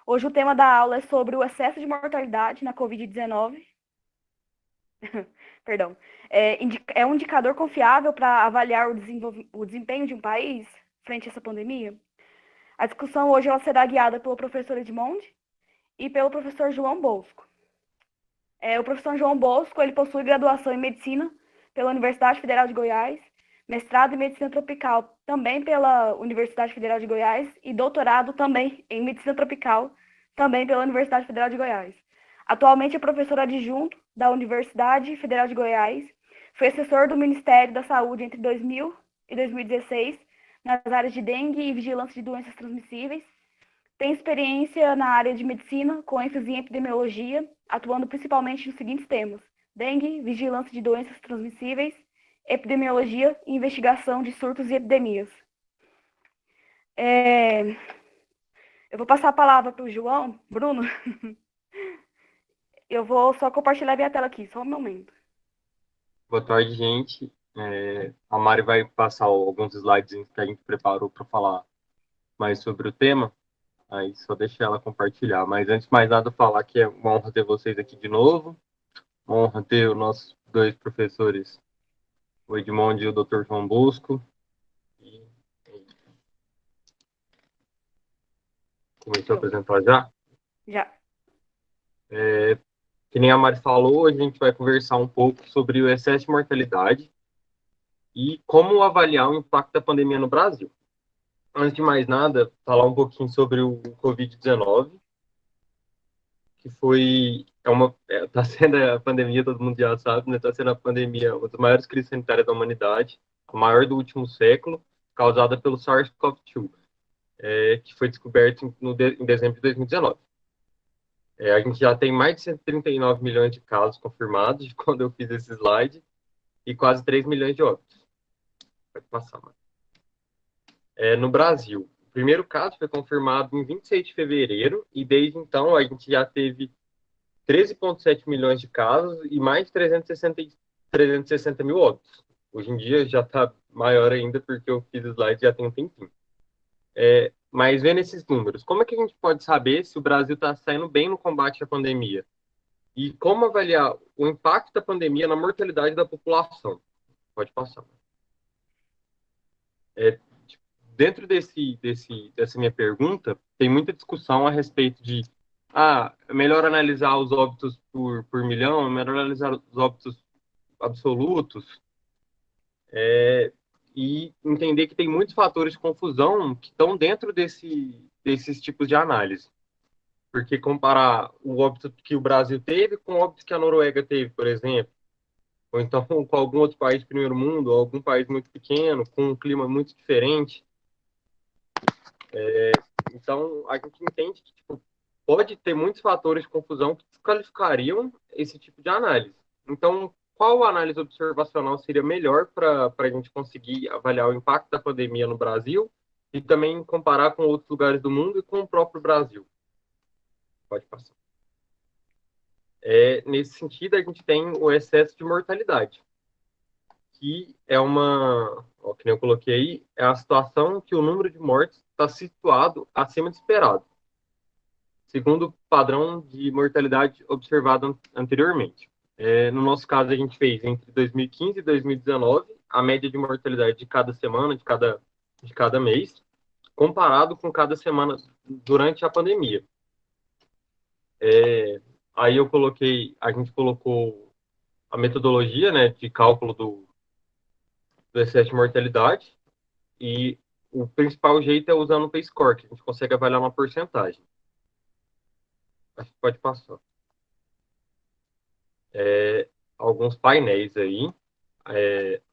Hoje o tema da aula é sobre o excesso de mortalidade na Covid-19. Perdão. É um indicador confiável para avaliar o desempenho de um país frente a essa pandemia? A discussão hoje ela será guiada pelo professor Edmond e pelo professor João Bosco. O professor João Bosco ele possui graduação em Medicina pela Universidade Federal de Goiás, mestrado em Medicina Tropical também pela Universidade Federal de Goiás e doutorado também em Medicina Tropical também pela Universidade Federal de Goiás. Atualmente é professor adjunto da Universidade Federal de Goiás, foi assessor do Ministério da Saúde entre 2000 e 2016 nas áreas de dengue e vigilância de doenças transmissíveis. Tem experiência na área de medicina, com ênfase em epidemiologia, atuando principalmente nos seguintes temas: dengue, vigilância de doenças transmissíveis, epidemiologia e investigação de surtos e epidemias. Eu vou passar a palavra para o João, Bruno. Eu vou só compartilhar minha tela aqui, só um momento. Boa tarde, gente. A Mari vai passar alguns slides que a gente preparou para falar mais sobre o tema, aí só deixa ela compartilhar. Mas antes de mais nada, falar que é uma honra ter vocês aqui de novo, uma honra ter os nossos dois professores, o Edmond e o Dr. João Bosco. E começou a Pronto, apresentar já. já. Que nem a Mari falou, a gente vai conversar um pouco sobre o excesso de mortalidade e como avaliar o impacto da pandemia no Brasil. Antes de mais nada, falar um pouquinho sobre o Covid-19, que tá sendo a pandemia, todo mundo já sabe, né? Tá sendo a pandemia, uma das maiores crises sanitárias da humanidade, a maior do último século, causada pelo SARS-CoV-2, que foi descoberto em dezembro de 2019. A gente já tem mais de 139 milhões de casos confirmados de quando eu fiz esse slide e quase 3 milhões de óbitos. Pode passar, mano. No Brasil, o primeiro caso foi confirmado em 26 de fevereiro e desde então a gente já teve 13,7 milhões de casos e mais de 360 mil óbitos. Hoje em dia já está maior ainda, porque eu fiz slide já tem um tempinho. Mas vendo esses números, como é que a gente pode saber se o Brasil está saindo bem no combate à pandemia? E como avaliar o impacto da pandemia na mortalidade da população? Pode passar. É, Dentro dessa minha pergunta, tem muita discussão a respeito de é melhor analisar os óbitos por milhão, é melhor analisar os óbitos absolutos, e entender que tem muitos fatores de confusão que estão dentro desses tipos de análise. Porque comparar o óbito que o Brasil teve com o óbito que a Noruega teve, por exemplo, ou então com algum outro país de primeiro mundo, ou algum país muito pequeno, com um clima muito diferente. Então, a gente entende que tipo, pode ter muitos fatores de confusão que desqualificariam esse tipo de análise. Então, qual análise observacional seria melhor para a gente conseguir avaliar o impacto da pandemia no Brasil e também comparar com outros lugares do mundo e com o próprio Brasil? Pode passar. Nesse sentido, a gente tem o excesso de mortalidade, que é que nem eu coloquei aí, é a situação que o número de mortes está situado acima do esperado, segundo o padrão de mortalidade observado anteriormente. No nosso caso, a gente fez entre 2015 e 2019 a média de mortalidade de cada semana, de cada mês, comparado com cada semana durante a pandemia. Aí a gente colocou a metodologia, né, de cálculo do excesso de mortalidade, e o principal jeito é usando o P-score, que a gente consegue avaliar uma porcentagem. Acho que pode passar. Alguns painéis aí.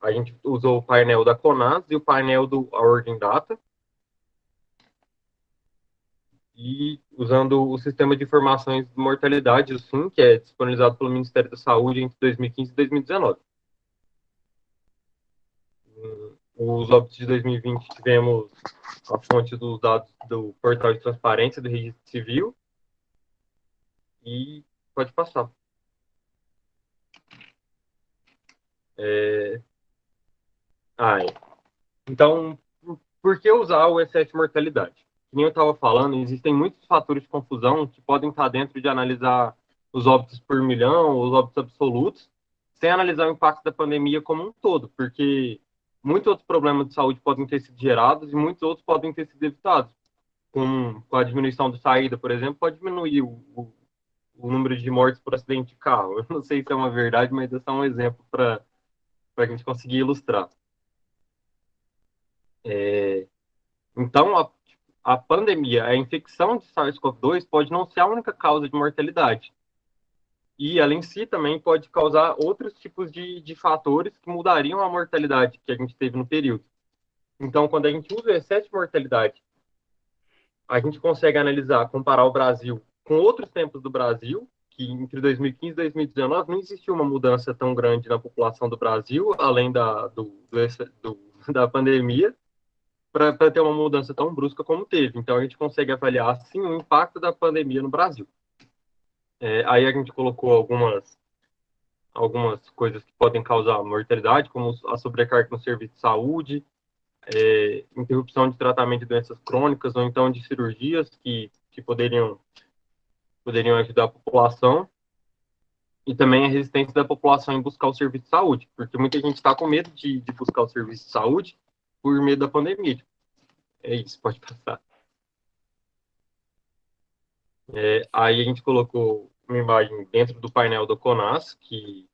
A gente usou o painel da CONAS e o painel do Origin Data, e usando o sistema de informações de mortalidade, o SIM, que é disponibilizado pelo Ministério da Saúde entre 2015 e 2019. Os óbitos de 2020 tivemos a fonte dos dados do portal de transparência do Registro Civil, e pode passar. É... Ah, é. Então, por que usar o excesso de mortalidade? nem eu estava falando, existem muitos fatores de confusão que podem estar dentro de analisar os óbitos por milhão, os óbitos absolutos, sem analisar o impacto da pandemia como um todo, porque muitos outros problemas de saúde podem ter sido gerados e muitos outros podem ter sido evitados. Com a diminuição de saída, por exemplo, pode diminuir o número de mortes por acidente de carro. Eu não sei se é uma verdade, mas é só um exemplo para a gente conseguir ilustrar. Então, a pandemia, a infecção de SARS-CoV-2 pode não ser a única causa de mortalidade. E ela em si também pode causar outros tipos de fatores que mudariam a mortalidade que a gente teve no período. Então, quando a gente usa o excesso de mortalidade, a gente consegue analisar, comparar o Brasil com outros tempos do Brasil, que entre 2015 e 2019 não existiu uma mudança tão grande na população do Brasil, além da pandemia, para ter uma mudança tão brusca como teve. Então, a gente consegue avaliar, sim, o impacto da pandemia no Brasil. Aí a gente colocou algumas coisas que podem causar mortalidade, como a sobrecarga no serviço de saúde, interrupção de tratamento de doenças crônicas, ou então de cirurgias que poderiam ajudar a população, e também a resistência da população em buscar o serviço de saúde, porque muita gente está com medo de buscar o serviço de saúde por medo da pandemia. É isso, pode passar. Aí a gente colocou uma imagem dentro do painel do CONAS, que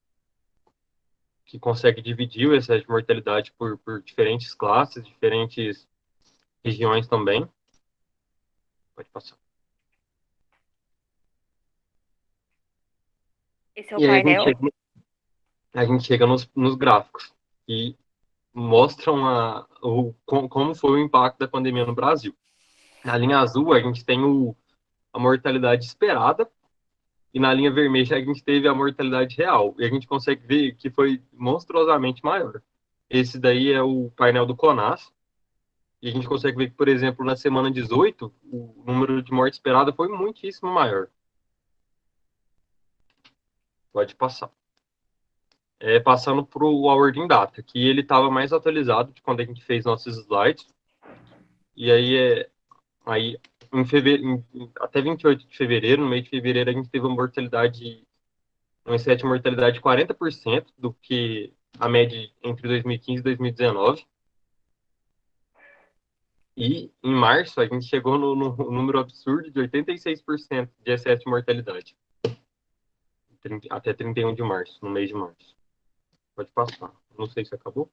consegue dividir o excesso de mortalidade por diferentes classes, diferentes regiões também. Pode passar. Esse é o E aí painel. a gente chega nos gráficos, que mostram como foi o impacto da pandemia no Brasil. Na linha azul, a gente tem a mortalidade esperada, e na linha vermelha a gente teve a mortalidade real. E a gente consegue ver que foi monstruosamente maior. Esse daí é o painel do CONAS. E a gente consegue ver que, por exemplo, na semana 18, o número de mortes esperada foi muitíssimo maior. Pode passar. Passando para o Working Data, que ele estava mais atualizado de quando a gente fez nossos slides. E aí em fevereiro, até 28 de fevereiro, no mês de fevereiro, a gente teve um excesso de mortalidade de 40% do que a média entre 2015 e 2019. E em março, a gente chegou no número absurdo de 86% de excesso de mortalidade. Até 31 de março, no mês de março. Pode passar. Não sei se acabou.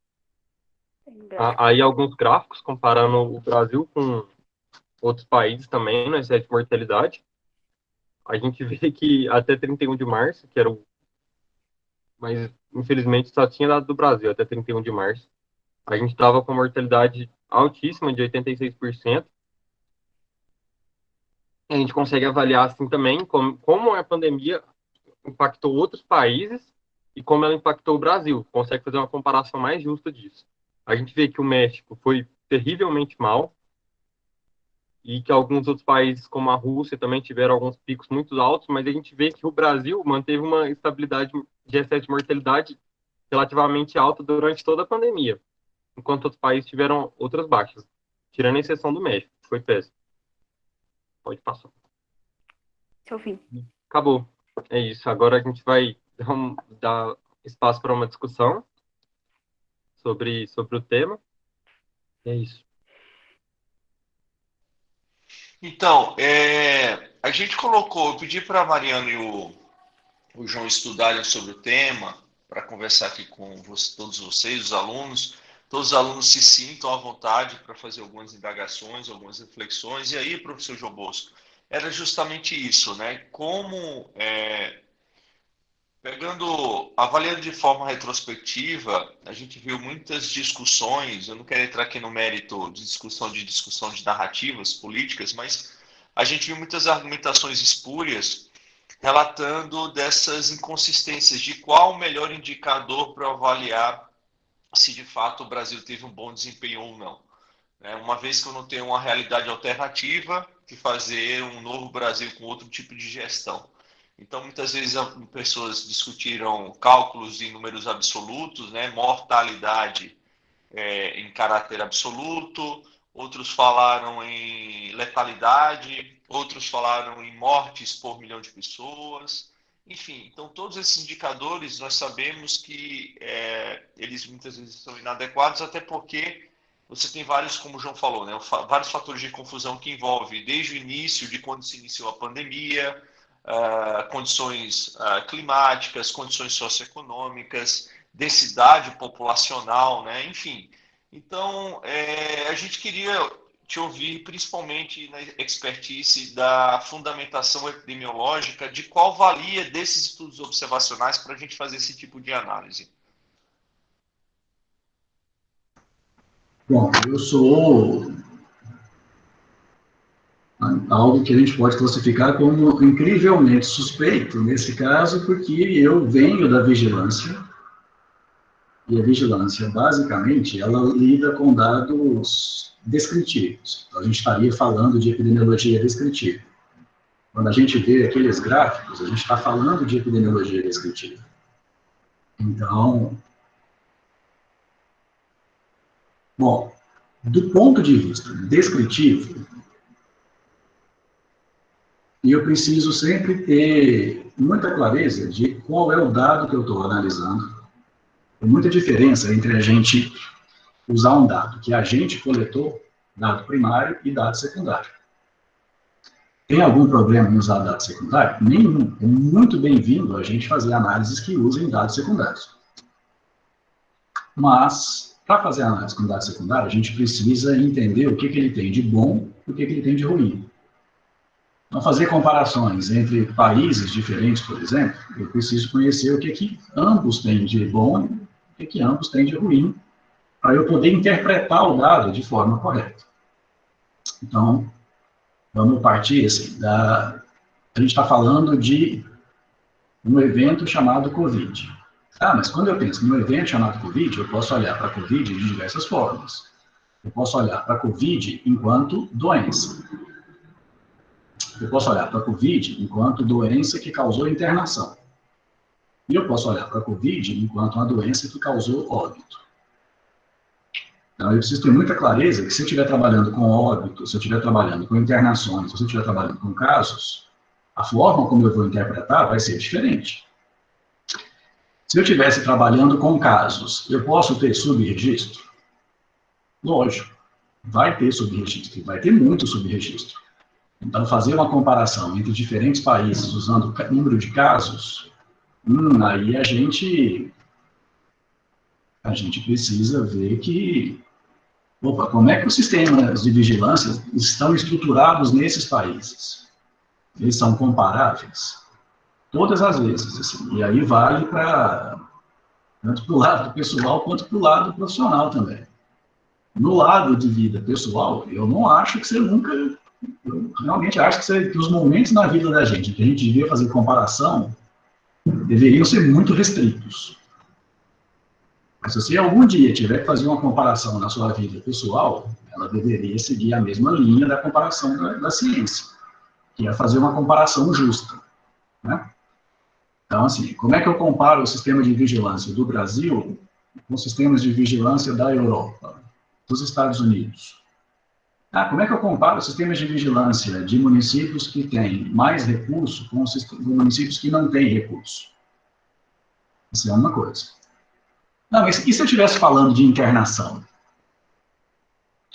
Aí alguns gráficos comparando o Brasil com outros países também no excesso de mortalidade. A gente vê que até 31 de março, que era o... Mas, infelizmente, só tinha dado do Brasil até 31 de março. A gente estava com mortalidade altíssima, de 86%. A gente consegue avaliar, assim, também como a pandemia impactou outros países e como ela impactou o Brasil. Consegue fazer uma comparação mais justa disso. A gente vê que o México foi terrivelmente mal e que alguns outros países, como a Rússia, também tiveram alguns picos muito altos, mas a gente vê que o Brasil manteve uma estabilidade de excesso de mortalidade relativamente alta durante toda a pandemia, enquanto outros países tiveram outras baixas, tirando a exceção do México, que foi péssimo. Pode passar. Seu fim. Acabou. É isso. Agora a gente vai dar espaço para uma discussão sobre o tema. É isso. Então, a gente colocou, eu pedi para a Mariana e o João estudarem sobre o tema, para conversar aqui com todos vocês, os alunos. Todos os alunos se sintam à vontade para fazer algumas indagações, algumas reflexões. E aí, professor João Bosco, era justamente isso, né? Como, avaliando de forma retrospectiva, a gente viu muitas discussões, eu não quero entrar aqui no mérito de discussão de narrativas políticas, mas a gente viu muitas argumentações espúrias relatando dessas inconsistências de qual o melhor indicador para avaliar se de fato o Brasil teve um bom desempenho ou não. Uma vez que eu não tenho uma realidade alternativa que fazer um novo Brasil com outro tipo de gestão. Então, muitas vezes pessoas discutiram cálculos em números absolutos, mortalidade em caráter absoluto, outros falaram em letalidade, outros falaram em mortes por milhão de pessoas. Enfim, então todos esses indicadores nós sabemos que eles muitas vezes são inadequados, até porque você tem vários, como o João falou, né, vários fatores de confusão que envolvem desde o início, de quando se iniciou a pandemia, condições climáticas, condições socioeconômicas, densidade populacional, né, enfim. Então, a gente queria te ouvir principalmente na expertise da fundamentação epidemiológica, de qual valia desses estudos observacionais para a gente fazer esse tipo de análise. Bom, eu sou algo que a gente pode classificar como incrivelmente suspeito nesse caso, porque eu venho da vigilância, e a vigilância, basicamente, ela lida com dados descritivos. Então, a gente estaria falando de epidemiologia descritiva. Quando a gente vê aqueles gráficos, a gente está falando de epidemiologia descritiva. Então, bom, do ponto de vista descritivo, eu preciso sempre ter muita clareza de qual é o dado que eu estou analisando. Tem muita diferença entre a gente usar um dado que a gente coletou, dado primário, e dado secundário. Tem algum problema em usar dado secundário? Nenhum. É muito bem-vindo a gente fazer análises que usem dados secundários. Mas, para fazer análise com dados secundários, a gente precisa entender o que ele tem de bom e o que ele tem de ruim. Então, fazer comparações entre países diferentes, por exemplo, eu preciso conhecer o que ambos têm de bom e o que ambos têm de ruim, para eu poder interpretar o dado de forma correta. Então, vamos partir assim, a gente está falando de um evento chamado Covid. Mas quando eu penso num evento chamado Covid, eu posso olhar para a Covid de diversas formas. Eu posso olhar para a Covid enquanto doença. Eu posso olhar para a Covid enquanto doença que causou internação. E eu posso olhar para a Covid enquanto uma doença que causou óbito. Então, eu preciso ter muita clareza que se eu estiver trabalhando com óbito, se eu estiver trabalhando com internações, se eu estiver trabalhando com casos, a forma como eu vou interpretar vai ser diferente. Se eu estivesse trabalhando com casos, eu posso ter subregistro? Lógico, vai ter subregistro, vai ter muito subregistro. Então, fazer uma comparação entre diferentes países usando o número de casos, aí a gente precisa ver que, como é que os sistemas de vigilância estão estruturados nesses países? Eles são comparáveis? Todas as vezes, assim. E aí vale tanto para o lado pessoal quanto para o lado profissional também. No lado de vida pessoal, eu não acho que você nunca... Eu realmente acho que os momentos na vida da gente que a gente devia fazer comparação deveriam ser muito restritos. Mas se você algum dia tiver que fazer uma comparação na sua vida pessoal, ela deveria seguir a mesma linha da comparação da ciência, que é fazer uma comparação justa, né? Então, assim, como é que eu comparo o sistema de vigilância do Brasil com os sistemas de vigilância da Europa, dos Estados Unidos? Como é que eu comparo os sistemas de vigilância de municípios que têm mais recurso com os municípios que não têm recurso? Isso é uma coisa. Mas e se eu estivesse falando de internação?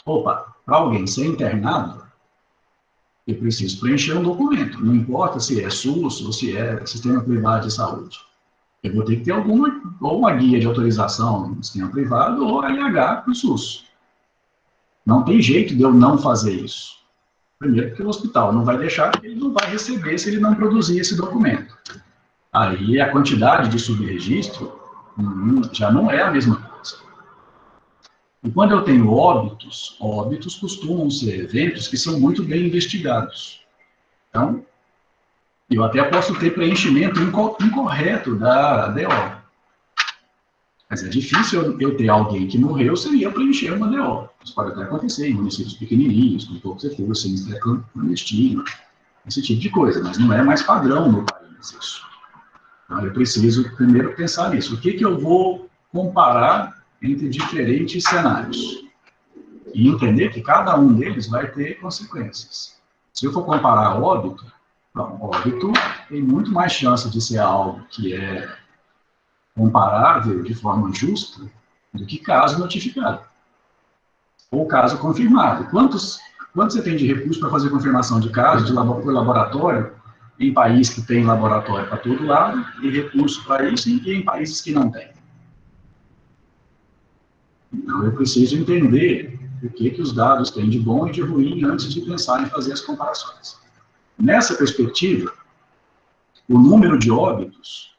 Para alguém ser internado, eu preciso preencher um documento. Não importa se é SUS ou se é sistema privado de saúde. Eu vou ter que ter ou uma guia de autorização no sistema privado ou LH para o SUS. Não tem jeito de eu não fazer isso. Primeiro, porque o hospital não vai deixar, ele não vai receber se ele não produzir esse documento. Aí a quantidade de subregistro já não é a mesma coisa. E quando eu tenho óbitos costumam ser eventos que são muito bem investigados. Então, eu até posso ter preenchimento incorreto da DO. Mas é difícil eu ter alguém que morreu sem eu preencher uma DO. Isso pode até acontecer em municípios pequenininhos, com poucos recursos, sem clandestino, esse tipo de coisa, mas não é mais padrão no país isso. Então, eu preciso primeiro pensar nisso. O que eu vou comparar entre diferentes cenários? e entender que cada um deles vai ter consequências. Se eu for comparar óbito, óbito tem muito mais chance de ser algo que é comparável de forma justa do que caso notificado ou caso confirmado. Quanto você tem de recurso para fazer confirmação de caso por laboratório em país que tem laboratório para todo lado e recurso para isso e em países que não tem? Então, eu preciso entender o que os dados têm de bom e de ruim antes de pensar em fazer as comparações. Nessa perspectiva, o número de óbitos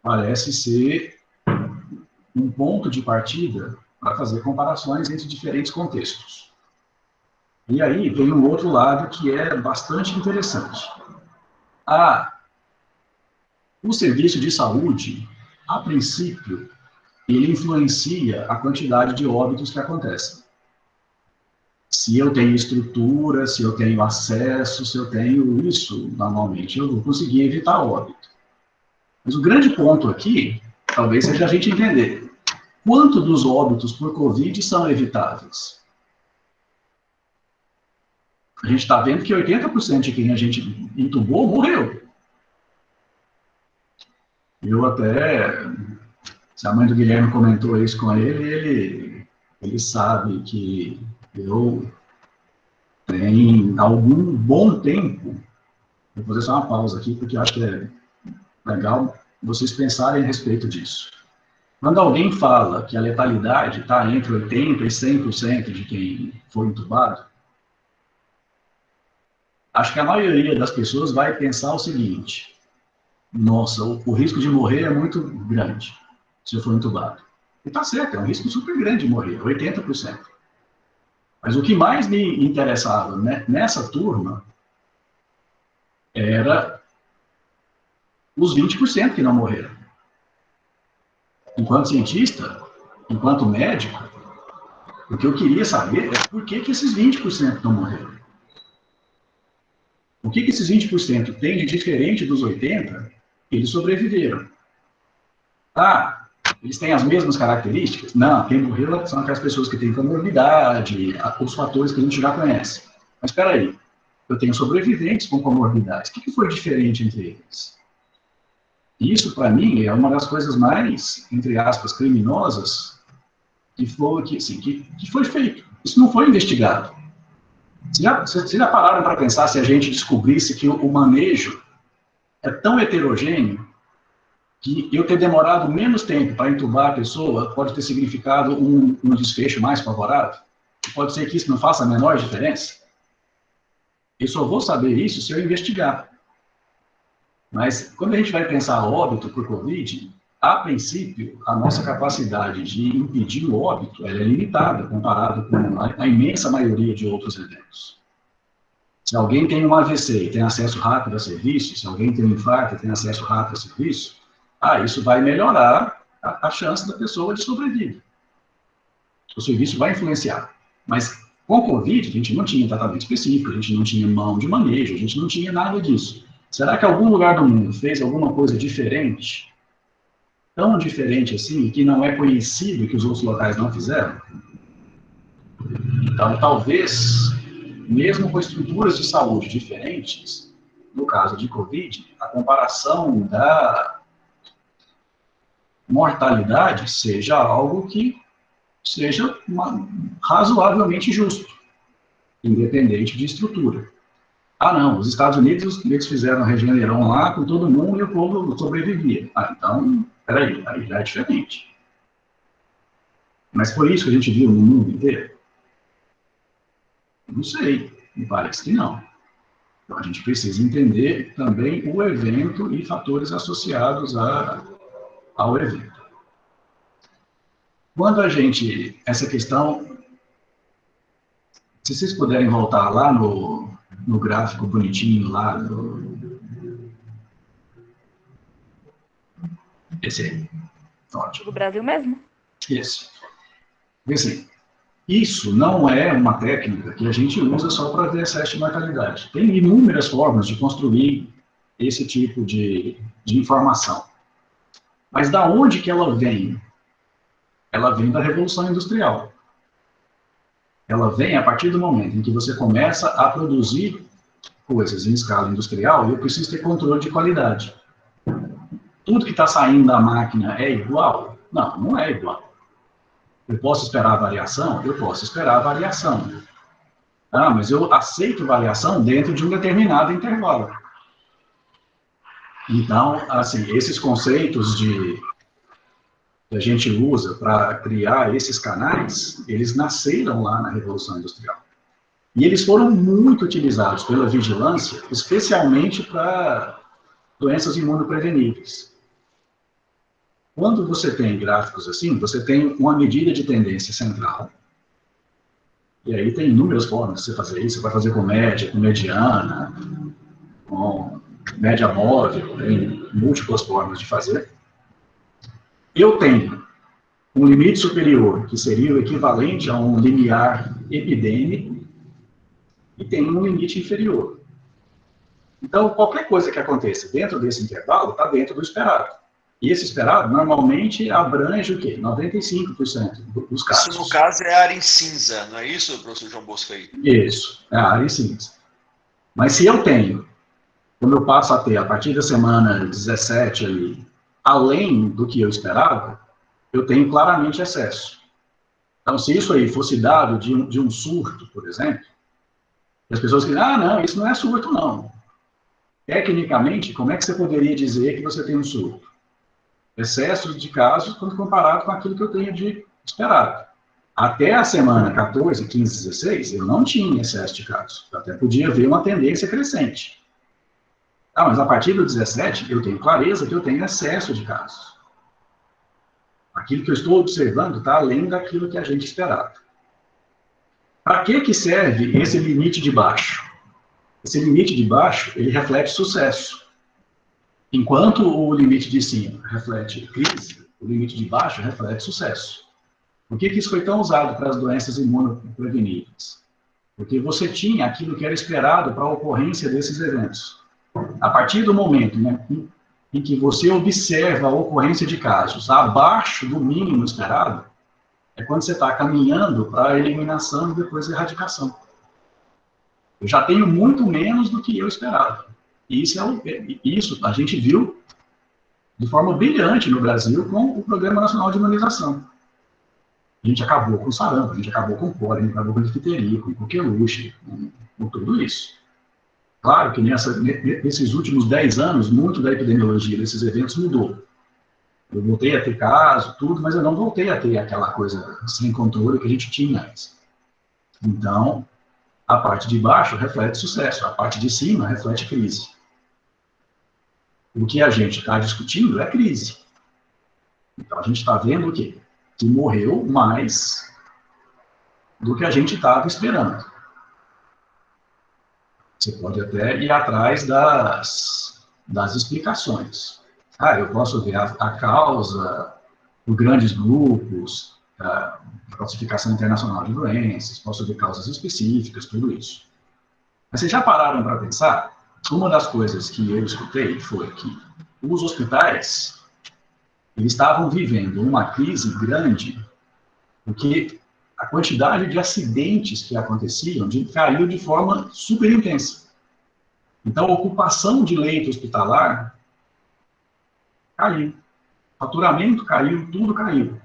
parece ser um ponto de partida para fazer comparações entre diferentes contextos. E aí vem um outro lado que é bastante interessante. O serviço de saúde, a princípio, ele influencia a quantidade de óbitos que acontecem. Se eu tenho estrutura, se eu tenho acesso, se eu tenho isso, normalmente eu vou conseguir evitar óbito. Mas o grande ponto aqui, talvez seja a gente entender quanto dos óbitos por Covid são evitáveis. A gente está vendo que 80% de quem a gente entubou morreu. Eu até, se a mãe do Guilherme comentou isso com ele sabe que eu tenho algum bom tempo, vou fazer só uma pausa aqui, porque eu acho que é legal vocês pensarem a respeito disso. Quando alguém fala que a letalidade está entre 80% e 100% de quem foi entubado, acho que a maioria das pessoas vai pensar o seguinte: nossa, o risco de morrer é muito grande se eu for entubado. E está certo, é um risco super grande de morrer, 80%. Mas o que mais me interessava, né, nessa turma era os 20% que não morreram. Enquanto cientista, enquanto médico, o que eu queria saber é por que esses 20% não morreram. O que esses 20% têm de diferente dos 80% que eles sobreviveram? Eles têm as mesmas características? Não, quem morreu são aquelas pessoas que têm comorbidade, os fatores que a gente já conhece. Mas espera aí, eu tenho sobreviventes com comorbidades. O que foi diferente entre eles? Isso, para mim, é uma das coisas mais, entre aspas, criminosas que foi feito. Isso não foi investigado. Vocês já pararam para pensar se a gente descobrisse que o manejo é tão heterogêneo que eu ter demorado menos tempo para entubar a pessoa pode ter significado um desfecho mais favorável? Pode ser que isso não faça a menor diferença? Eu só vou saber isso se eu investigar. Mas quando a gente vai pensar óbito por Covid, a princípio, a nossa capacidade de impedir o óbito ela é limitada comparado com a imensa maioria de outros eventos. Se alguém tem um AVC e tem acesso rápido a serviço, se alguém tem um infarto e tem acesso rápido a serviço, isso vai melhorar a chance da pessoa de sobrevida. O serviço vai influenciar. Mas com Covid, a gente não tinha tratamento específico, a gente não tinha mão de manejo, a gente não tinha nada disso. Será que algum lugar do mundo fez alguma coisa diferente? Tão diferente assim, que não é conhecido que os outros locais não fizeram? Então, talvez, mesmo com estruturas de saúde diferentes, no caso de Covid, a comparação da mortalidade seja algo que seja razoavelmente justo, independente de estrutura. Não, os Estados Unidos, eles fizeram a Regeneron lá com todo mundo e o povo sobrevivia. Então, peraí, aí já é diferente. Mas foi isso que a gente viu no mundo inteiro? Não sei, me parece que não. Então, a gente precisa entender também o evento e fatores associados ao evento. Quando essa questão, se vocês puderem voltar lá no gráfico bonitinho lá, esse aí, ótimo. Do Brasil mesmo? Isso. Assim, isso não é uma técnica que a gente usa só para ver excesso de mortalidade. Tem inúmeras formas de construir esse tipo de informação. Mas da onde que ela vem? Ela vem da Revolução Industrial. ela vem a partir do momento em que você começa a produzir coisas em escala industrial, e eu preciso ter controle de qualidade. Tudo que está saindo da máquina é igual? Não, não é igual. Eu posso esperar a variação? Eu posso esperar a variação. Ah, mas eu aceito variação dentro de um determinado intervalo. Então, assim, esses conceitos que a gente usa para criar esses canais, eles nasceram lá na Revolução Industrial. E eles foram muito utilizados pela vigilância, especialmente para doenças imunopreveníveis. Quando você tem gráficos assim, você tem uma medida de tendência central, e aí tem inúmeras formas de você fazer isso. Você vai fazer com média, com mediana, com média móvel, tem múltiplas formas de fazer. Eu tenho um limite superior, que seria o equivalente a um limiar epidêmico, e tem um limite inferior. Então, qualquer coisa que aconteça dentro desse intervalo está dentro do esperado. E esse esperado, normalmente, abrange o quê? 95% dos casos. Isso, no caso, é a área em cinza, não é isso, professor João Bosco? Isso, é a área em cinza. Mas se eu tenho, como eu passo a ter, a partir da semana 17, ali, além do que eu esperava, eu tenho claramente excesso. Então, se isso aí fosse dado de um surto, por exemplo, as pessoas dizem, ah, não, isso não é surto, não. Tecnicamente, como é que você poderia dizer que você tem um surto? Excesso de casos quando comparado com aquilo que eu tenho de esperado. Até a semana 14, 15, 16, eu não tinha excesso de casos. Eu até podia ver uma tendência crescente. Ah, mas a partir do 17, eu tenho clareza que eu tenho excesso de casos. Aquilo que eu estou observando está além daquilo que a gente esperava. Para que serve esse limite de baixo? Esse limite de baixo, ele reflete sucesso. Enquanto o limite de cima reflete crise, o limite de baixo reflete sucesso. Por que isso foi tão usado para as doenças imunopreveníveis? Porque você tinha aquilo que era esperado para a ocorrência desses eventos. A partir do momento, né, em que você observa a ocorrência de casos abaixo do mínimo esperado, é quando você está caminhando para a eliminação e depois a erradicação. Eu já tenho muito menos do que eu esperava. E isso a gente viu de forma brilhante no Brasil com o Programa Nacional de Imunização. A gente acabou com sarampo, a gente acabou com pólen, acabou com difteria, com coqueluche, com tudo isso. Claro que nesses últimos 10 anos, muito da epidemiologia desses eventos mudou. Eu voltei a ter caso, tudo, mas eu não voltei a ter aquela coisa sem controle que a gente tinha antes. Então, a parte de baixo reflete sucesso, a parte de cima reflete crise. O que a gente está discutindo é crise. Então, a gente está vendo o quê? Que morreu mais do que a gente estava esperando. Você pode até ir atrás das explicações. Ah, eu posso ver a causa por grandes grupos, a classificação internacional de doenças, posso ver causas específicas, tudo isso. Mas vocês já pararam para pensar? Uma das coisas que eu escutei foi que os hospitais eles estavam vivendo uma crise grande, porque a quantidade de acidentes que aconteciam caiu de forma super intensa. Então, a ocupação de leito hospitalar caiu. Faturamento caiu, tudo caiu.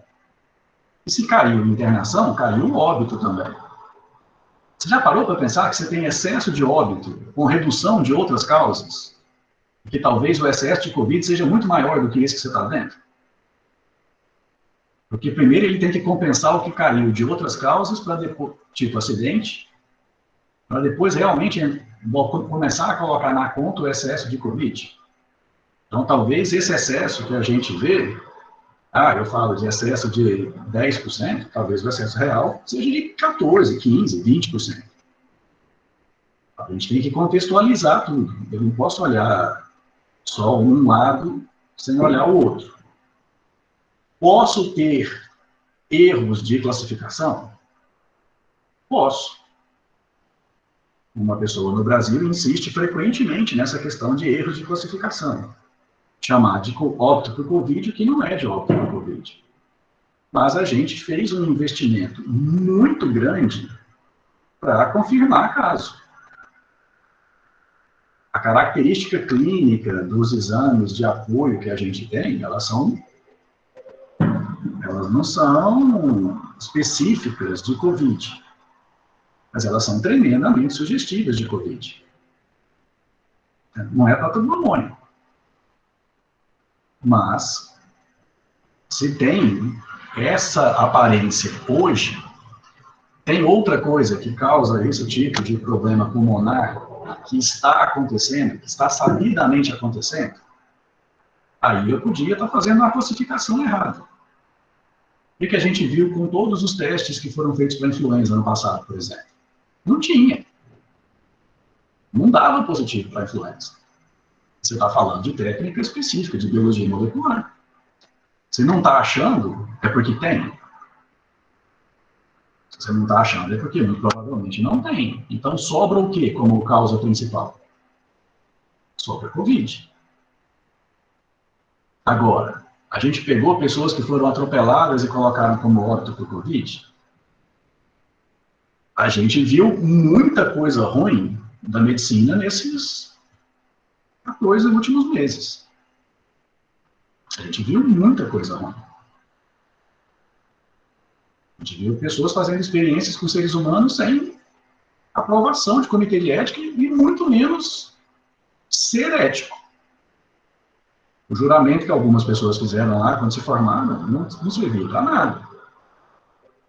E se caiu internação, caiu o óbito também. Você já parou para pensar que você tem excesso de óbito com redução de outras causas? Que talvez o excesso de Covid seja muito maior do que esse que você está vendo? Porque primeiro ele tem que compensar o que caiu de outras causas, para depois, tipo acidente, para depois realmente começar a colocar na conta o excesso de Covid. Então, talvez esse excesso que a gente vê, eu falo de excesso de 10%, talvez o excesso real seja de 14%, 15%, 20%. A gente tem que contextualizar tudo. Eu não posso olhar só um lado sem olhar o outro. Posso ter erros de classificação? Posso. Uma pessoa no Brasil insiste frequentemente nessa questão de erros de classificação. Chamar de óbito por Covid, que não é de óbito por Covid. Mas a gente fez um investimento muito grande para confirmar caso. A característica clínica dos exames de apoio que a gente tem, elas não são específicas de COVID, mas elas são tremendamente sugestivas de COVID. Não é para todo mundo, mas se tem essa aparência hoje, tem outra coisa que causa esse tipo de problema pulmonar que está acontecendo, que está sabidamente acontecendo, aí eu podia estar fazendo uma classificação errada. O que a gente viu com todos os testes que foram feitos para influenza ano passado, por exemplo? Não tinha. Não dava positivo para influenza. Você está falando de técnica específica, de biologia molecular. Se não está achando, é porque tem. Se você não está achando, é porque muito provavelmente não tem. Então, sobra o quê como causa principal? Sobra Covid. Agora, a gente pegou pessoas que foram atropeladas e colocaram como óbito por Covid. A gente viu muita coisa ruim da medicina nesses 14 últimos meses. A gente viu muita coisa ruim. A gente viu pessoas fazendo experiências com seres humanos sem aprovação de comitê de ética e muito menos ser ético. O juramento que algumas pessoas fizeram lá, quando se formaram, não serviu para nada.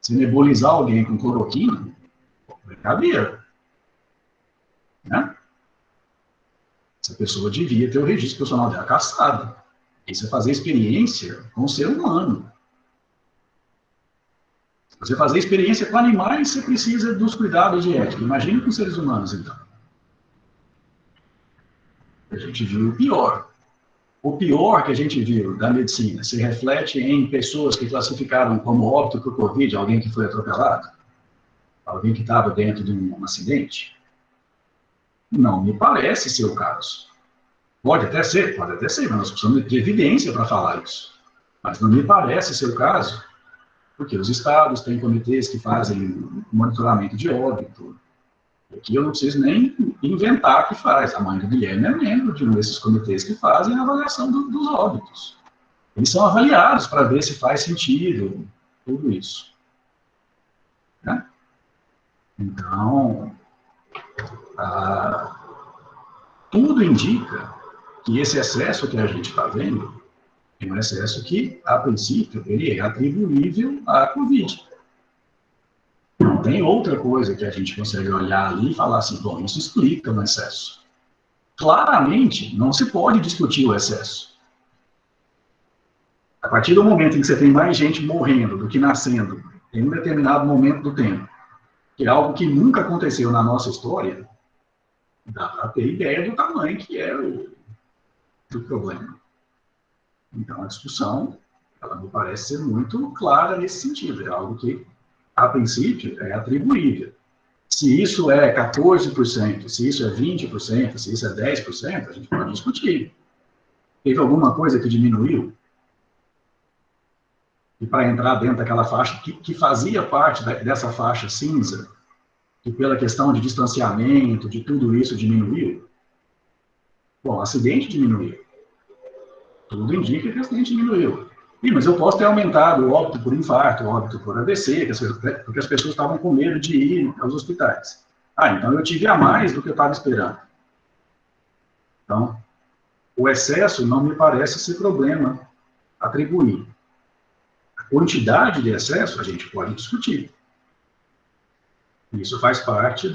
Se nebulizar alguém com cloroquina, brincadeira. Né? Essa pessoa devia ter o registro profissional dela cassado. Isso é fazer experiência com o ser humano. Se você fazer experiência com animais, você precisa dos cuidados de ética. Imagine com seres humanos, então. A gente viu o pior. O pior que a gente viu da medicina se reflete em pessoas que classificaram como óbito por Covid alguém que foi atropelado? Alguém que estava dentro de um acidente? Não me parece ser o caso. Pode até ser, mas nós precisamos de evidência para falar isso. Mas não me parece ser o caso, porque os estados têm comitês que fazem monitoramento de óbito. Aqui eu não preciso nem inventar que faz. A mãe do Guilherme é membro de um desses comitês que fazem a avaliação dos óbitos. Eles são avaliados para ver se faz sentido, tudo isso. Né? Então, tudo indica que esse excesso que a gente está vendo é um excesso que, a princípio, ele é atribuível à Covid. Não tem outra coisa que a gente consegue olhar ali e falar assim, bom, isso explica o excesso. Claramente, não se pode discutir o excesso. A partir do momento em que você tem mais gente morrendo do que nascendo em um determinado momento do tempo, que é algo que nunca aconteceu na nossa história, dá para ter ideia do tamanho que é do problema. Então, a discussão, ela me parece ser muito clara nesse sentido. É algo que, a princípio, é atribuível. Se isso é 14%, se isso é 20%, se isso é 10%, a gente pode discutir. Teve alguma coisa que diminuiu? E para entrar dentro daquela faixa, que fazia parte dessa faixa cinza, que pela questão de distanciamento, de tudo isso diminuiu? Bom, o acidente diminuiu. Tudo indica que o acidente diminuiu. Mas eu posso ter aumentado o óbito por infarto, o óbito por AVC, porque as pessoas estavam com medo de ir aos hospitais. Então eu tive a mais do que eu estava esperando. Então, o excesso não me parece ser problema atribuir. A quantidade de excesso a gente pode discutir. Isso faz parte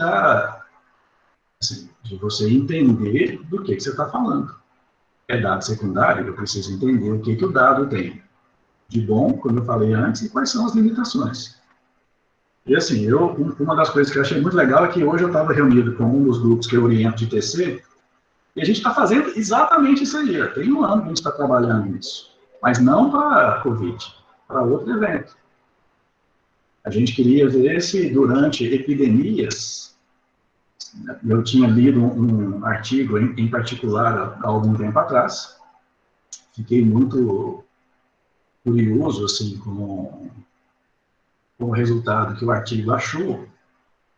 de você entender do que você está falando. É dado secundário, eu preciso entender o que o dado tem de bom, como eu falei antes, e quais são as limitações. E assim, uma das coisas que eu achei muito legal é que hoje eu estava reunido com um dos grupos que eu oriento de TC, e a gente está fazendo exatamente isso aí. Tem um ano que a gente está trabalhando nisso, mas não para Covid, para outro evento. A gente queria ver se durante epidemias, eu tinha lido um artigo em particular há algum tempo atrás, fiquei muito curioso assim, com o resultado que o artigo achou,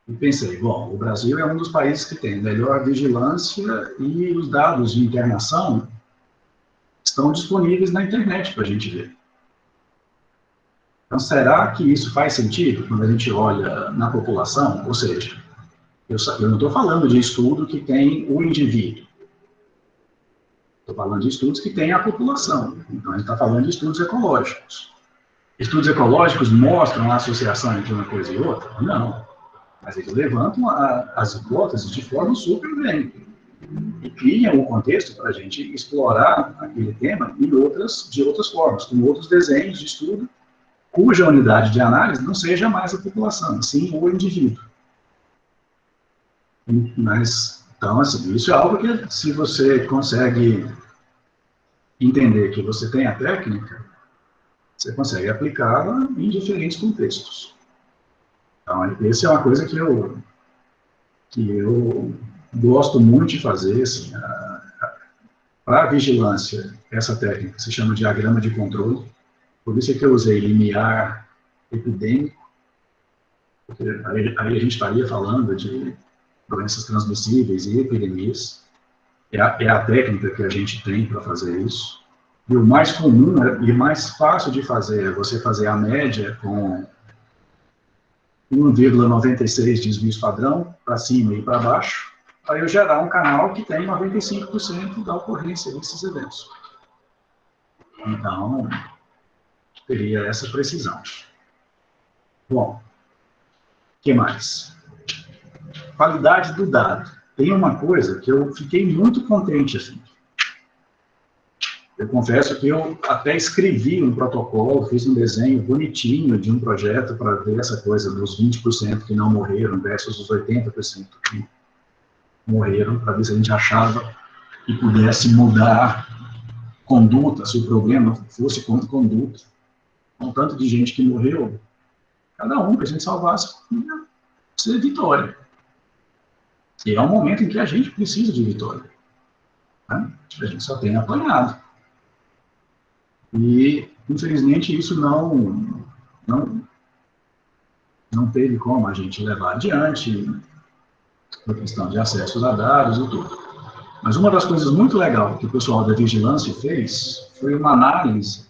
E pensei, bom, o Brasil é um dos países que tem melhor vigilância e os dados de internação estão disponíveis na internet para a gente ver. Então, será que isso faz sentido quando a gente olha na população? Ou seja, eu não estou falando de estudo que tem o indivíduo. Estou falando de estudos que tem a população. Então, a gente está falando de estudos ecológicos. Estudos ecológicos mostram a associação entre uma coisa e outra? Não. Mas eles levantam as hipóteses de forma super bem. E criam o contexto para a gente explorar aquele tema de outras formas, com outros desenhos de estudo, cuja unidade de análise não seja mais a população, sim o indivíduo. Mas, então, assim, isso é algo que, se você consegue entender que você tem a técnica, você consegue aplicá-la em diferentes contextos. Então, essa é uma coisa que eu gosto muito de fazer, assim, para a vigilância, essa técnica se chama diagrama de controle, por isso é que eu usei limiar epidêmico, porque aí a gente estaria falando de doenças transmissíveis e epidemias, é a técnica que a gente tem para fazer isso, e o mais comum e mais fácil de fazer é você fazer a média com 1,96 desvios padrão, para cima e para baixo, para eu gerar um canal que tem 95% da ocorrência desses eventos. Então, teria essa precisão. Bom, o que mais? Qualidade do dado. Tem uma coisa que eu fiquei muito contente, assim. Eu confesso que eu até escrevi um protocolo, fiz um desenho bonitinho de um projeto para ver essa coisa dos 20% que não morreram versus os 80% que morreram, para ver se a gente achava que pudesse mudar conduta, se o problema fosse contra conduta. Um tanto de gente que morreu, cada um que a gente salvasse, seria vitória. E é um momento em que a gente precisa de vitória. Né? A gente só tem apanhado. E, infelizmente, isso não teve como a gente levar adiante, por questão de acesso a dados e tudo. Mas uma das coisas muito legais que o pessoal da vigilância fez foi uma análise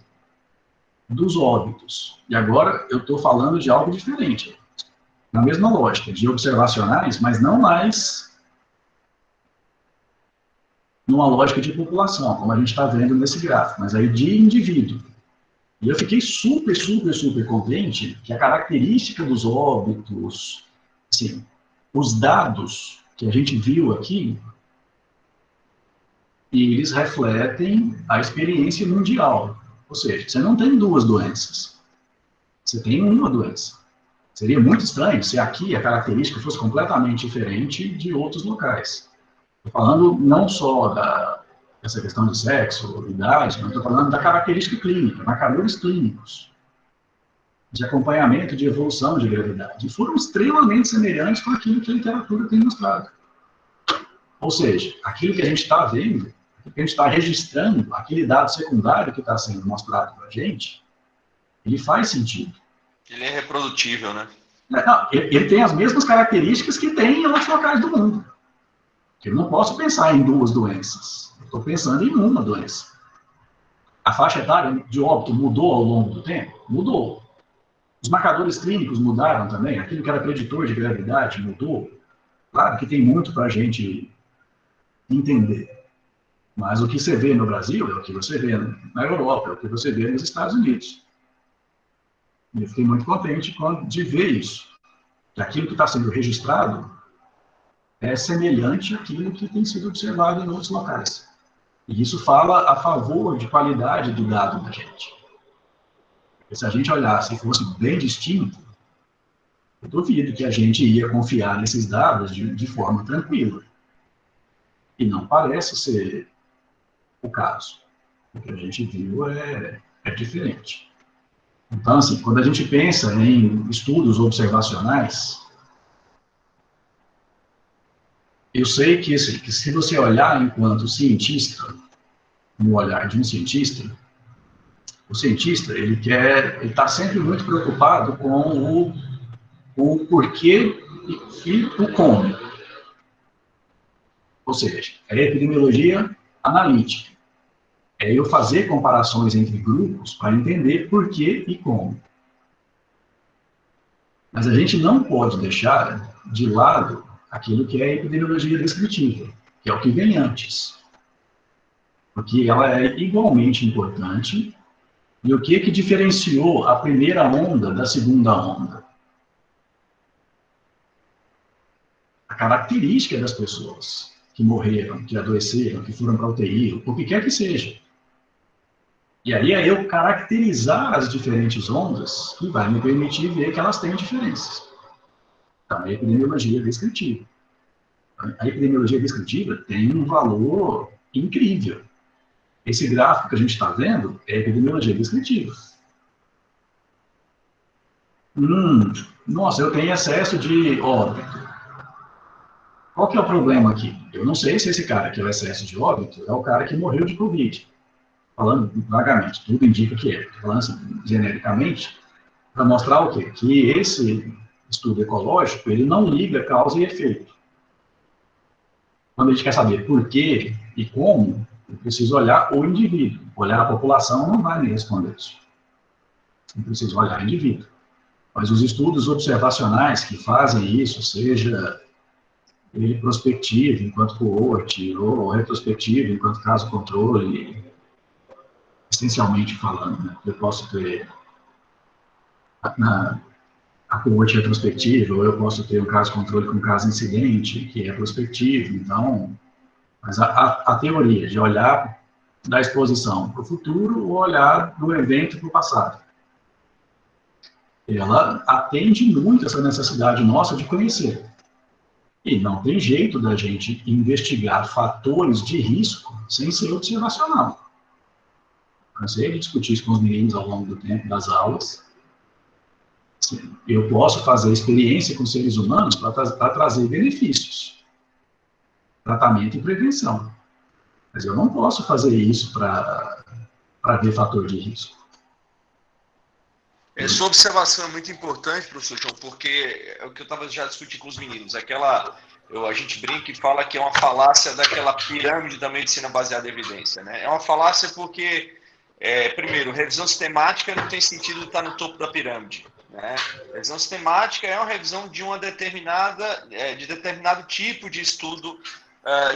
dos óbitos. E agora eu estou falando de algo diferente. Na mesma lógica, de observacionais, mas não mais numa lógica de população, como a gente está vendo nesse gráfico, mas aí de indivíduo. E eu fiquei super contente que a característica dos óbitos, assim, os dados que a gente viu aqui, eles refletem a experiência mundial. Ou seja, você não tem duas doenças, você tem uma doença. Seria muito estranho se aqui a característica fosse completamente diferente de outros locais. Estou falando não só dessa questão de sexo, idade, mas estou falando da característica clínica, marcadores clínicos, de acompanhamento de evolução de gravidade. E foram extremamente semelhantes com aquilo que a literatura tem mostrado. Ou seja, aquilo que a gente está vendo, que a gente está registrando, aquele dado secundário que está sendo mostrado para a gente, ele faz sentido. Ele é reprodutível, né? Não, ele tem as mesmas características que tem em outros locais do mundo. Eu não posso pensar em duas doenças. Eu estou pensando em uma doença. A faixa etária de óbito mudou ao longo do tempo? Mudou. Os marcadores clínicos mudaram também. Aquilo que era preditor de gravidade mudou. Claro que tem muito para a gente entender. Mas o que você vê no Brasil é o que você vê na Europa, é o que você vê nos Estados Unidos. E eu fiquei muito contente de ver isso. Que aquilo que está sendo registrado é semelhante àquilo que tem sido observado em outros locais. E isso fala a favor de qualidade do dado da gente. Porque se a gente olhasse e fosse bem distinto, eu duvido que a gente ia confiar nesses dados de forma tranquila. E não parece ser o caso. O que a gente viu é diferente. Então, assim, quando a gente pensa em estudos observacionais, eu sei que se você olhar enquanto cientista, no olhar de um cientista, o cientista, ele está sempre muito preocupado com o porquê e o como. Ou seja, é a epidemiologia analítica. É eu fazer comparações entre grupos para entender por que e como. Mas a gente não pode deixar de lado aquilo que é a epidemiologia descritiva, que é o que vem antes. Porque ela é igualmente importante. E o que diferenciou a primeira onda da segunda onda? A característica das pessoas que morreram, que adoeceram, que foram para a UTI, o que quer que seja. E aí é eu caracterizar as diferentes ondas que vai me permitir ver que elas têm diferenças. Então, a epidemiologia descritiva. A epidemiologia descritiva tem um valor incrível. Esse gráfico que a gente está vendo é epidemiologia descritiva. Nossa, eu tenho excesso de óbito. Qual que é o problema aqui? Eu não sei se esse cara que é o excesso de óbito é o cara que morreu de Covid. Falando vagamente, tudo indica que é. Falando assim, genericamente, para mostrar o quê? Que esse estudo ecológico, ele não liga causa e efeito. Quando a gente quer saber por quê e como, eu preciso olhar o indivíduo. Olhar a população não vai me responder isso. Eu preciso olhar o indivíduo. Mas os estudos observacionais que fazem isso, seja ele prospectivo enquanto coorte, ou retrospectivo enquanto caso controle, essencialmente falando, né? Eu posso ter a coorte retrospectiva, ou eu posso ter um caso controle com um caso incidente, que é prospectivo. Então, mas a teoria de olhar da exposição para o futuro ou olhar do evento para o passado, ela atende muito essa necessidade nossa de conhecer. E não tem jeito da gente investigar fatores de risco sem ser observacional. Cansei de discutir isso com os meninos ao longo do tempo das aulas. Eu posso fazer experiência com seres humanos para trazer benefícios, tratamento e prevenção. Mas eu não posso fazer isso para ver fator de risco. Sua observação é muito importante, professor João, porque é o que eu estava já discutindo com os meninos. A gente brinca e fala que é uma falácia daquela pirâmide da medicina baseada em evidência, né? É uma falácia porque, primeiro, revisão sistemática não tem sentido estar no topo da pirâmide, né? Revisão sistemática é uma revisão de de determinado tipo de estudo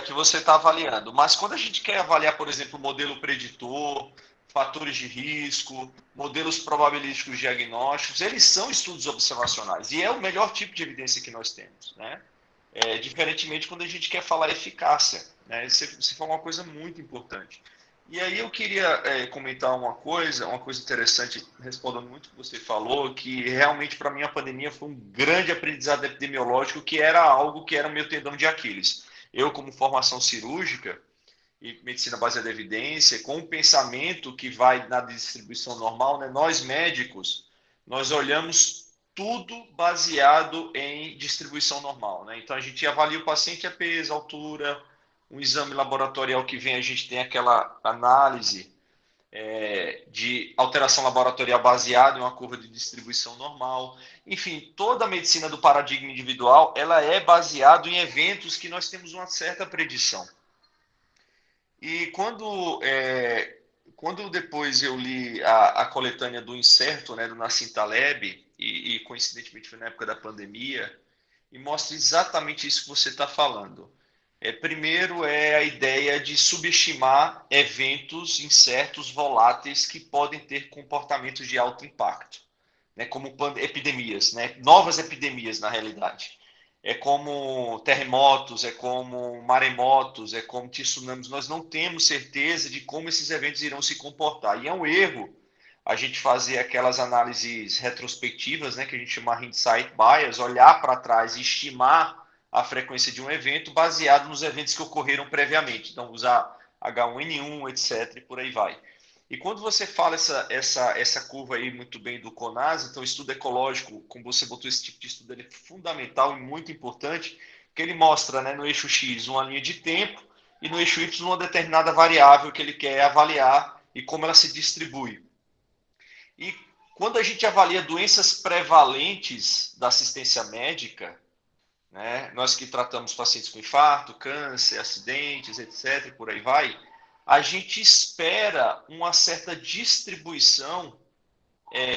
que você está avaliando. Mas quando a gente quer avaliar, por exemplo, o modelo preditor, fatores de risco, modelos probabilísticos diagnósticos, eles são estudos observacionais e é o melhor tipo de evidência que nós temos, né? Diferentemente quando a gente quer falar eficácia, né? Isso foi uma coisa muito importante. E aí eu queria comentar uma coisa interessante, respondendo muito o que você falou, que realmente para mim a pandemia foi um grande aprendizado epidemiológico, que era algo que era o meu tendão de Aquiles. Eu, como formação cirúrgica, e medicina baseada em evidência, com um pensamento que vai na distribuição normal, né? Nós médicos, nós olhamos tudo baseado em distribuição normal, né? Então a gente avalia o paciente a peso, altura, um exame laboratorial que vem, a gente tem aquela análise de alteração laboratorial baseada em uma curva de distribuição normal. Enfim, toda a medicina do paradigma individual, ela é baseada em eventos que nós temos uma certa predição. E quando depois eu li a coletânea do Incerto, né, do Nassim Taleb, e coincidentemente foi na época da pandemia, e mostra exatamente isso que você está falando. Primeiro é a ideia de subestimar eventos incertos, voláteis, que podem ter comportamentos de alto impacto, né, como epidemias, né, novas epidemias na realidade. É como terremotos, é como maremotos, é como tsunamis. Nós não temos certeza de como esses eventos irão se comportar. E é um erro a gente fazer aquelas análises retrospectivas, né, que a gente chama hindsight bias, olhar para trás e estimar a frequência de um evento baseado nos eventos que ocorreram previamente. Então, usar H1N1, etc., e por aí vai. E quando você fala essa curva aí muito bem do CONAS, então o estudo ecológico, como você botou esse tipo de estudo, ele é fundamental e muito importante, porque ele mostra, né, no eixo X uma linha de tempo e no eixo Y uma determinada variável que ele quer avaliar e como ela se distribui. E quando a gente avalia doenças prevalentes da assistência médica, né? Nós que tratamos pacientes com infarto, câncer, acidentes, etc., por aí vai, a gente espera uma certa distribuição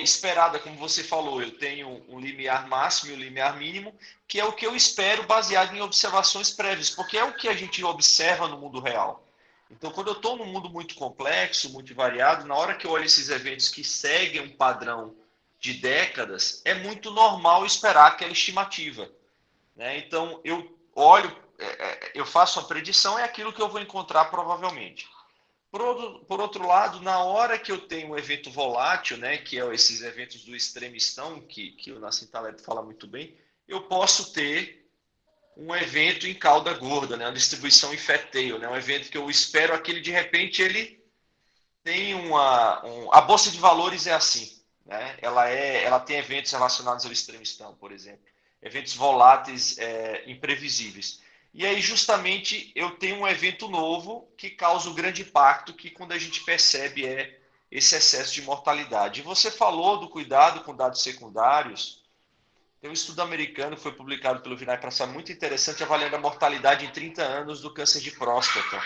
esperada, como você falou. Eu tenho um limiar máximo e um limiar mínimo, que é o que eu espero baseado em observações prévias, porque é o que a gente observa no mundo real. Então, quando eu estou num mundo muito complexo, muito variado, na hora que eu olho esses eventos que seguem um padrão de décadas, é muito normal esperar aquela estimativa, né? Então, eu olho, eu faço a predição, é aquilo que eu vou encontrar provavelmente. Por outro lado, na hora que eu tenho um evento volátil, né, que é esses eventos do extremistão, que o Nassim Taleb fala muito bem, eu posso ter um evento em cauda gorda, né, uma distribuição em fat tail, né, um evento que eu espero aquele, de repente, ele tem a Bolsa de Valores é assim, né, ela tem eventos relacionados ao extremistão, por exemplo, eventos voláteis imprevisíveis. E aí, justamente, eu tenho um evento novo que causa o grande impacto, que quando a gente percebe esse excesso de mortalidade. E você falou do cuidado com dados secundários. Tem um estudo americano que foi publicado pelo Vinay Prasad, muito interessante, avaliando a mortalidade em 30 anos do câncer de próstata.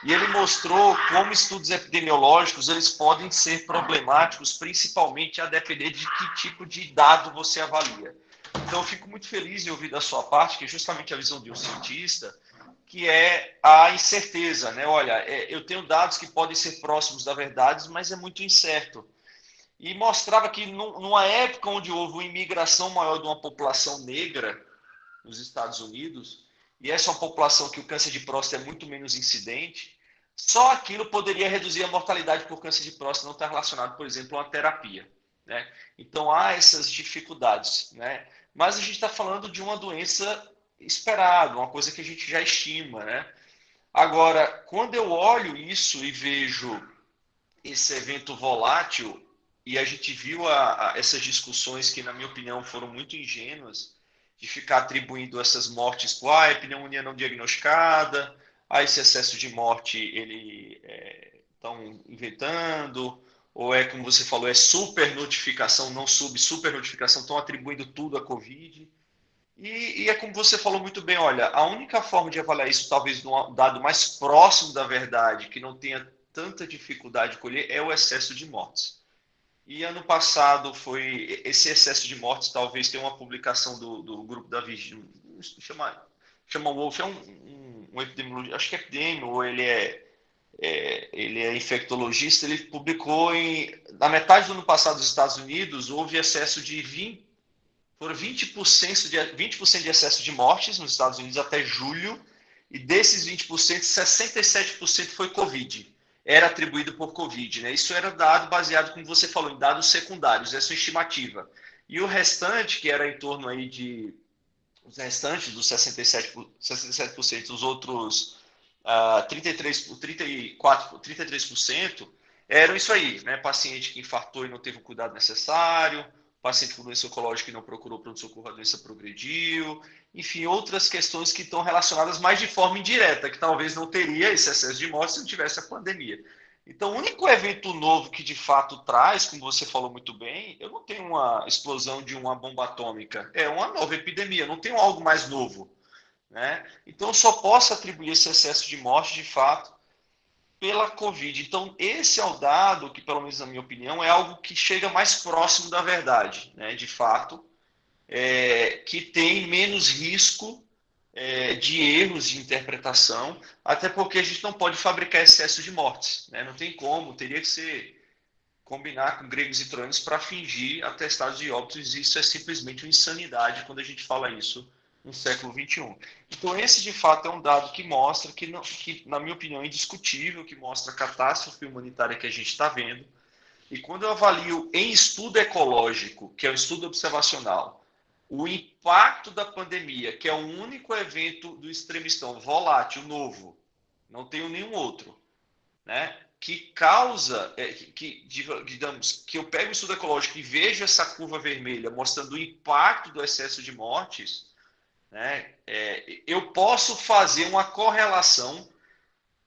E ele mostrou como estudos epidemiológicos eles podem ser problemáticos, principalmente a depender de que tipo de dado você avalia. Então, eu fico muito feliz em ouvir da sua parte, que é justamente a visão de um cientista, que é a incerteza, né? Olha, eu tenho dados que podem ser próximos da verdade, mas é muito incerto. E mostrava que numa época onde houve uma imigração maior de uma população negra nos Estados Unidos, e essa é uma população que o câncer de próstata é muito menos incidente, só aquilo poderia reduzir a mortalidade por câncer de próstata, não está relacionado, por exemplo, a uma terapia, né? Então, há essas dificuldades, né? Mas a gente está falando de uma doença esperada, uma coisa que a gente já estima, né? Agora, quando eu olho isso e vejo esse evento volátil, e a gente viu essas discussões que, na minha opinião, foram muito ingênuas, de ficar atribuindo essas mortes por pneumonia não diagnosticada, esse excesso de morte ele estão inventando, ou como você falou, é supernotificação, não supernotificação, estão atribuindo tudo à Covid. E é como você falou muito bem, olha, a única forma de avaliar isso, talvez num dado mais próximo da verdade, que não tenha tanta dificuldade de colher, é o excesso de mortes. E ano passado foi esse excesso de mortes, talvez tenha uma publicação do grupo da Vigília, chama Wolf, é um epidemiologista, acho que é epidemio, ou ele é infectologista, ele publicou na metade do ano passado nos Estados Unidos, houve excesso de 20% de excesso de mortes nos Estados Unidos até julho, e desses 20%, 67% foi Covid. Era atribuído por Covid, né? Isso era dado baseado, como você falou, em dados secundários, essa é a estimativa. E o restante, que era em torno aí os restantes dos 67%, os outros 33%, eram isso aí, né? Paciente que infartou e não teve o cuidado necessário, paciente com doença oncológica que não procurou pronto-socorro, a doença progrediu, enfim, outras questões que estão relacionadas mais de forma indireta, que talvez não teria esse excesso de morte se não tivesse a pandemia. Então, o único evento novo que de fato traz, como você falou muito bem, eu não tenho uma explosão de uma bomba atômica, é uma nova epidemia, não tenho algo mais novo, né? Então, eu só posso atribuir esse excesso de morte, de fato, pela Covid. Então, esse é o dado que, pelo menos na minha opinião, é algo que chega mais próximo da verdade, né? De fato, que tem menos risco de erros de interpretação, até porque a gente não pode fabricar excesso de mortes, né? Não tem como, teria que ser combinar com gregos e troianos para fingir atestados de óbitos, e isso é simplesmente uma insanidade quando a gente fala isso no século XXI. Então, esse, de fato, é um dado que mostra, que na minha opinião, é indiscutível, que mostra a catástrofe humanitária que a gente está vendo. E quando eu avalio em estudo ecológico, que é um estudo observacional, o impacto da pandemia, que é o único evento do extremistão volátil, novo, não tenho nenhum outro, né? Que causa, digamos, que eu pego o estudo ecológico e vejo essa curva vermelha mostrando o impacto do excesso de mortes, né? Eu posso fazer uma correlação,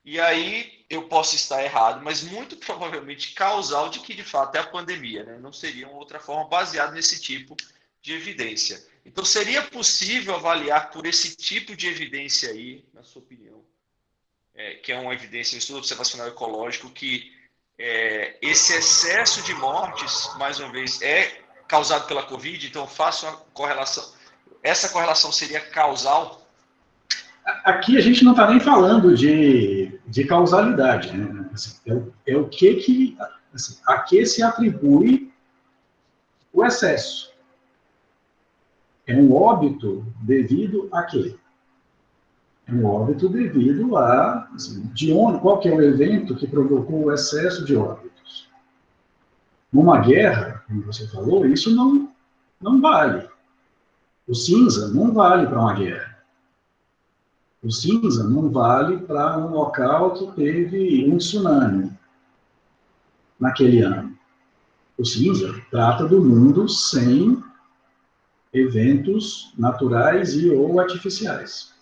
e aí eu posso estar errado, mas muito provavelmente causal de que de fato é a pandemia, né? Não seria uma outra forma baseada nesse tipo de evidência. Então, seria possível avaliar por esse tipo de evidência aí, na sua opinião, que é uma evidência, um estudo observacional ecológico, que esse excesso de mortes, mais uma vez, é causado pela Covid, então faço uma correlação. Essa correlação seria causal? Aqui a gente não está nem falando de causalidade, né? Assim, é o que assim, a que se atribui o excesso. É um óbito devido a quê? É um óbito devido a, assim, qual que é o evento que provocou o excesso de óbitos? Numa guerra, como você falou, isso não vale. O cinza não vale para uma guerra. O cinza não vale para um local que teve um tsunami naquele ano. O cinza trata do mundo sem eventos naturais e ou artificiais.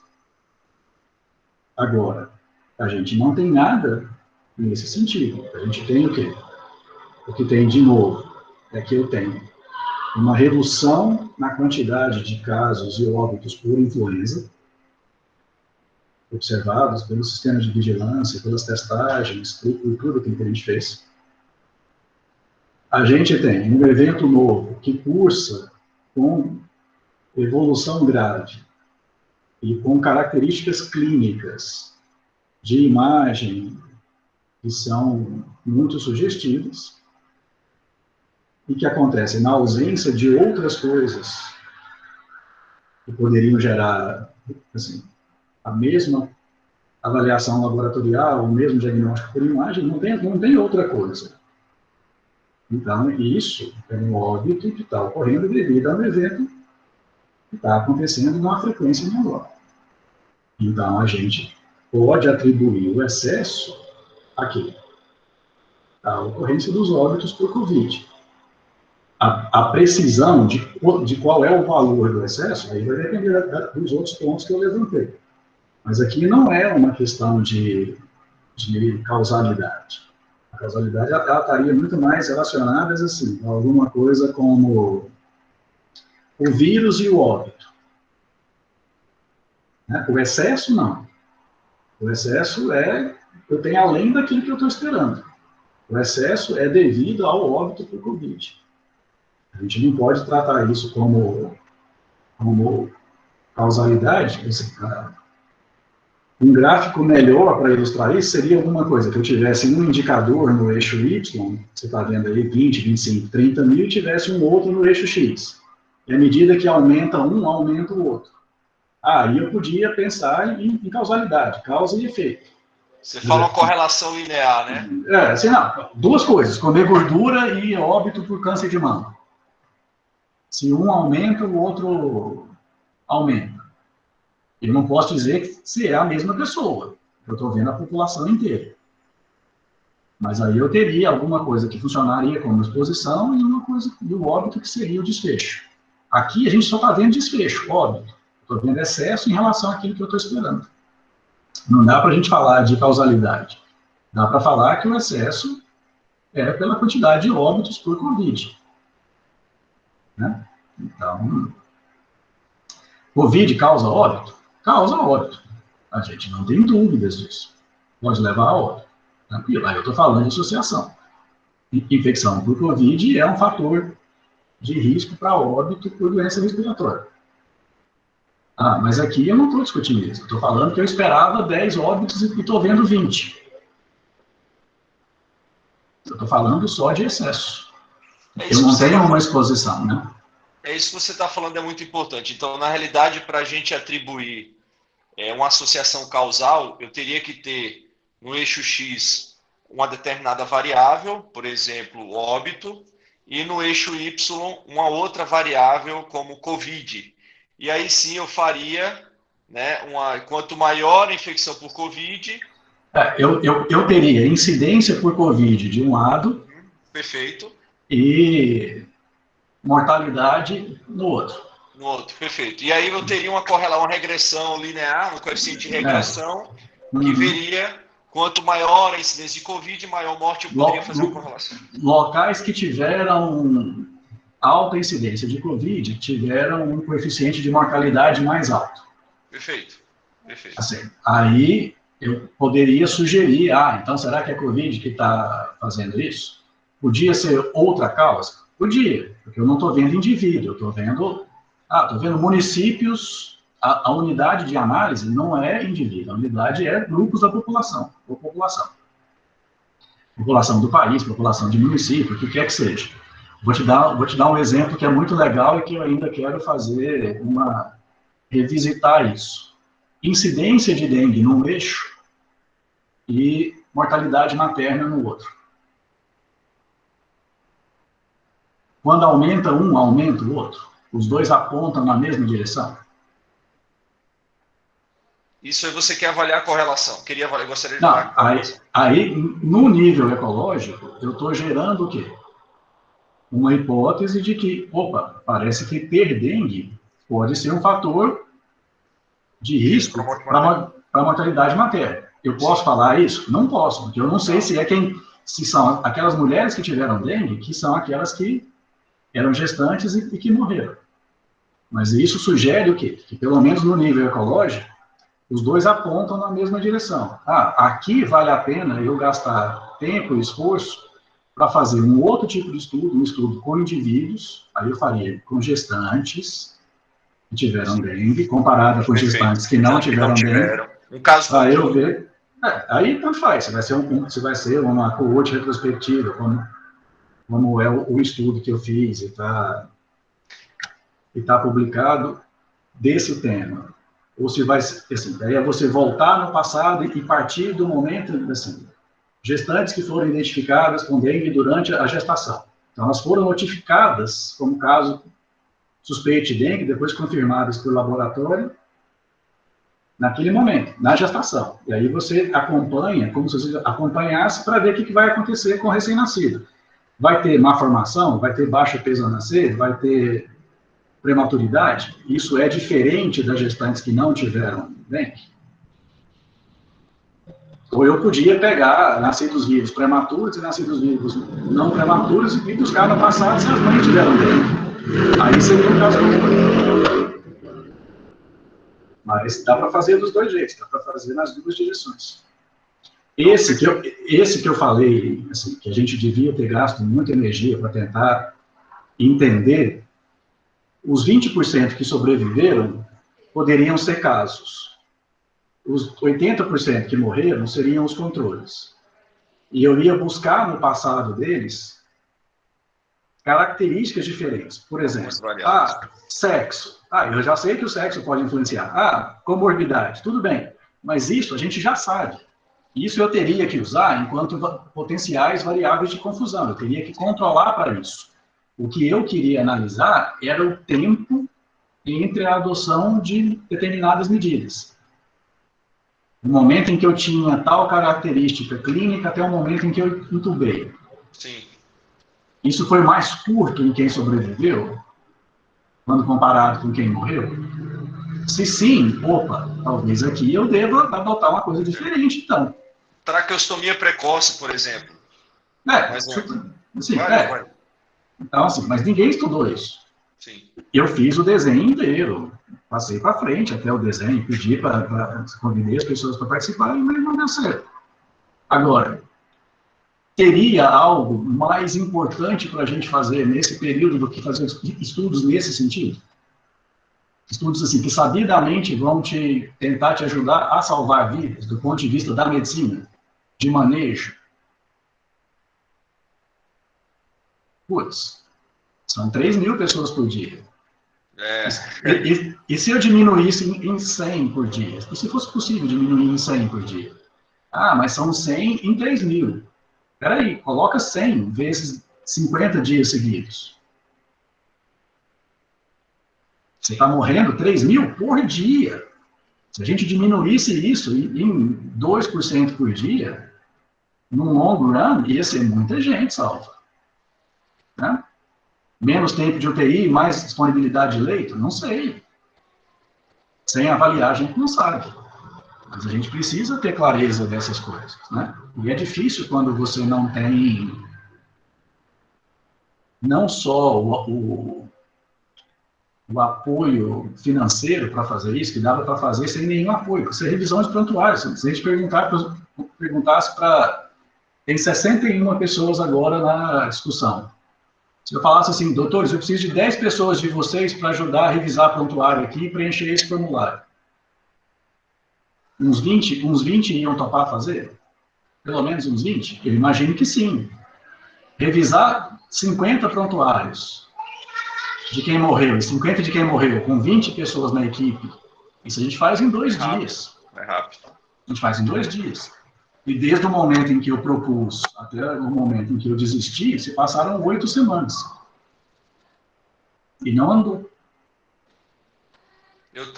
Agora, a gente não tem nada nesse sentido. A gente tem o quê? O que tem de novo é que eu tenho uma redução na quantidade de casos e óbitos por influenza, observados pelo sistema de vigilância, pelas testagens, por tudo que a gente fez. A gente tem um evento novo que cursa com evolução grave e com características clínicas de imagem que são muito sugestivas e que acontecem na ausência de outras coisas que poderiam gerar, assim, a mesma avaliação laboratorial, o mesmo diagnóstico por imagem, não tem outra coisa. Então, isso é um óbito que está ocorrendo devido a um evento que está acontecendo numa frequência menor. Então, a gente pode atribuir o excesso a quê? A ocorrência dos óbitos por Covid. A precisão de qual é o valor do excesso, aí vai depender dos outros pontos que eu levantei. Mas aqui não é uma questão de causalidade. A causalidade ela estaria muito mais relacionada assim, a alguma coisa como o vírus e o óbito. Né? O excesso, não. O excesso eu tenho além daquilo que eu estou esperando. O excesso é devido ao óbito por Covid. A gente não pode tratar isso como causalidade. Um gráfico melhor para ilustrar isso seria alguma coisa que eu tivesse um indicador no eixo Y, você está vendo aí 20, 25, 30 mil, e tivesse um outro no eixo X. E à medida que aumenta um, aumenta o outro. Aí eu podia pensar em causalidade, causa e efeito. Você fala uma correlação linear, né? Assim, não, duas coisas, comer gordura e óbito por câncer de mama. Se um aumenta, o outro aumenta. Eu não posso dizer que se é a mesma pessoa. Eu estou vendo a população inteira. Mas aí eu teria alguma coisa que funcionaria como exposição e uma coisa do óbito que seria o desfecho. Aqui a gente só está vendo desfecho, óbito. Estou vendo excesso em relação àquilo que eu estou esperando. Não dá para a gente falar de causalidade. Dá para falar que o excesso é pela quantidade de óbitos por Covid. Né? Então, Covid causa óbito? Causa óbito. A gente não tem dúvidas disso. Pode levar a óbito. Tranquilo. Aí eu estou falando de associação. Infecção por Covid é um fator de risco para óbito por doença respiratória. Mas aqui eu não estou discutindo isso. Estou falando que eu esperava 10 óbitos e estou vendo 20. Eu estou falando só de excesso. Eu não tenho uma exposição, né? É isso que você está falando, é muito importante. Então, na realidade, para a gente atribuir uma associação causal, eu teria que ter no eixo X uma determinada variável, por exemplo, óbito, e no eixo Y uma outra variável como Covid. E aí sim eu faria, né, quanto maior a infecção por Covid... Eu teria incidência por Covid de um lado. Perfeito. E mortalidade no outro. No outro, perfeito. E aí eu teria uma regressão linear, um coeficiente de regressão, que veria quanto maior a incidência de Covid, maior morte eu poderia fazer uma correlação. Locais que tiveram alta incidência de Covid tiveram um coeficiente de mortalidade mais alto. Perfeito. Perfeito. Assim, aí eu poderia sugerir, então será que é Covid que está fazendo isso? Podia ser outra causa? Podia, porque eu não estou vendo indivíduo, eu estou vendo municípios, a unidade de análise não é indivíduo, a unidade é grupos da população, ou população. População do país, população de município, o que quer que seja. Vou te dar um exemplo que é muito legal e que eu ainda quero revisitar isso. Incidência de dengue num eixo e mortalidade materna no outro. Quando aumenta um, aumenta o outro. Os dois apontam na mesma direção. Isso aí você quer avaliar a correlação. Gostaria de Não, avaliar a correlação. aí, no nível ecológico, eu estou gerando o quê? Uma hipótese de que, parece que ter dengue pode ser um fator de risco para a mortalidade materna. Eu posso falar isso? Não posso, porque eu não sei se são aquelas mulheres que tiveram dengue, que são aquelas que eram gestantes e que morreram. Mas isso sugere o quê? Que pelo menos no nível ecológico, os dois apontam na mesma direção. Aqui vale a pena eu gastar tempo e esforço para fazer um outro tipo de estudo, um estudo com indivíduos, aí eu faria com gestantes que tiveram dengue, comparada com gestantes que não tiveram dengue. Um caso para eu ver. Aí tanto faz, se vai ser uma coorte retrospectiva, como é o estudo que eu fiz e está publicado desse tema. Ou se vai, assim, daí é você voltar no passado e partir do momento, assim, gestantes que foram identificadas com dengue durante a gestação. Então, elas foram notificadas como caso suspeito de dengue, depois confirmadas por laboratório, naquele momento, na gestação. E aí você acompanha, como se você acompanhasse para ver o que vai acontecer com o recém-nascido. Vai ter má formação? Vai ter baixo peso ao nascer? Vai ter prematuridade? Isso é diferente das gestantes que não tiveram dengue? Ou eu podia pegar nascidos vivos prematuros e nascidos vivos não prematuros e buscar no passado se as mães tiveram dengue. Aí seria um caso comum. Mas dá para fazer dos dois jeitos, dá para fazer nas duas direções. Esse que eu falei, assim, que a gente devia ter gasto muita energia para tentar entender, os 20% que sobreviveram poderiam ser casos. Os 80% que morreram seriam os controles. E eu ia buscar no passado deles características diferentes. Por exemplo, sexo. Eu já sei que o sexo pode influenciar. Comorbidade, tudo bem. Mas isso a gente já sabe. Isso eu teria que usar enquanto potenciais variáveis de confusão. Eu teria que controlar para isso. O que eu queria analisar era o tempo entre a adoção de determinadas medidas. O momento em que eu tinha tal característica clínica até o momento em que eu intubei. Sim. Isso foi mais curto em quem sobreviveu, quando comparado com quem morreu? Se sim, talvez aqui eu deva adotar uma coisa diferente, então. Traqueostomia precoce, por exemplo. Então, assim, mas ninguém estudou isso. Sim. Eu fiz o desenho inteiro, passei para frente até o desenho, pedi convidei as pessoas para participarem, mas não deu certo. Agora, teria algo mais importante para a gente fazer nesse período do que fazer estudos nesse sentido? Estudos assim, que sabidamente vão tentar te ajudar a salvar vidas, do ponto de vista da medicina, de manejo. São 3.000 pessoas por dia. E se eu diminuísse em 100 por dia? E se fosse possível diminuir em 100 por dia? Mas são 100 em 3.000. Espera aí, coloca 100 vezes 50 dias seguidos. Você está morrendo 3.000 por dia. Se a gente diminuísse isso em 2% por dia, no long run, ia ser muita gente salva. Né? Menos tempo de UTI, mais disponibilidade de leito? Não sei. Sem avaliar, a gente não sabe. Mas a gente precisa ter clareza dessas coisas, né? E é difícil quando você não tem não só o apoio financeiro para fazer isso, que dava para fazer sem nenhum apoio, isso é revisão de prontuários. Se a gente perguntasse para... Tem 61 pessoas agora na discussão. Se eu falasse assim, doutores, eu preciso de 10 pessoas de vocês para ajudar a revisar prontuário aqui e preencher esse formulário. Uns 20 iam topar fazer? Pelo menos uns 20? Eu imagino que sim. Revisar 50 prontuários de quem morreu, e 50 de quem morreu, com 20 pessoas na equipe, isso a gente faz em 2 dias. É rápido. A gente faz em 2 dias. E desde o momento em que eu propus até o momento em que eu desisti, se passaram 8 semanas. E não andou. Eu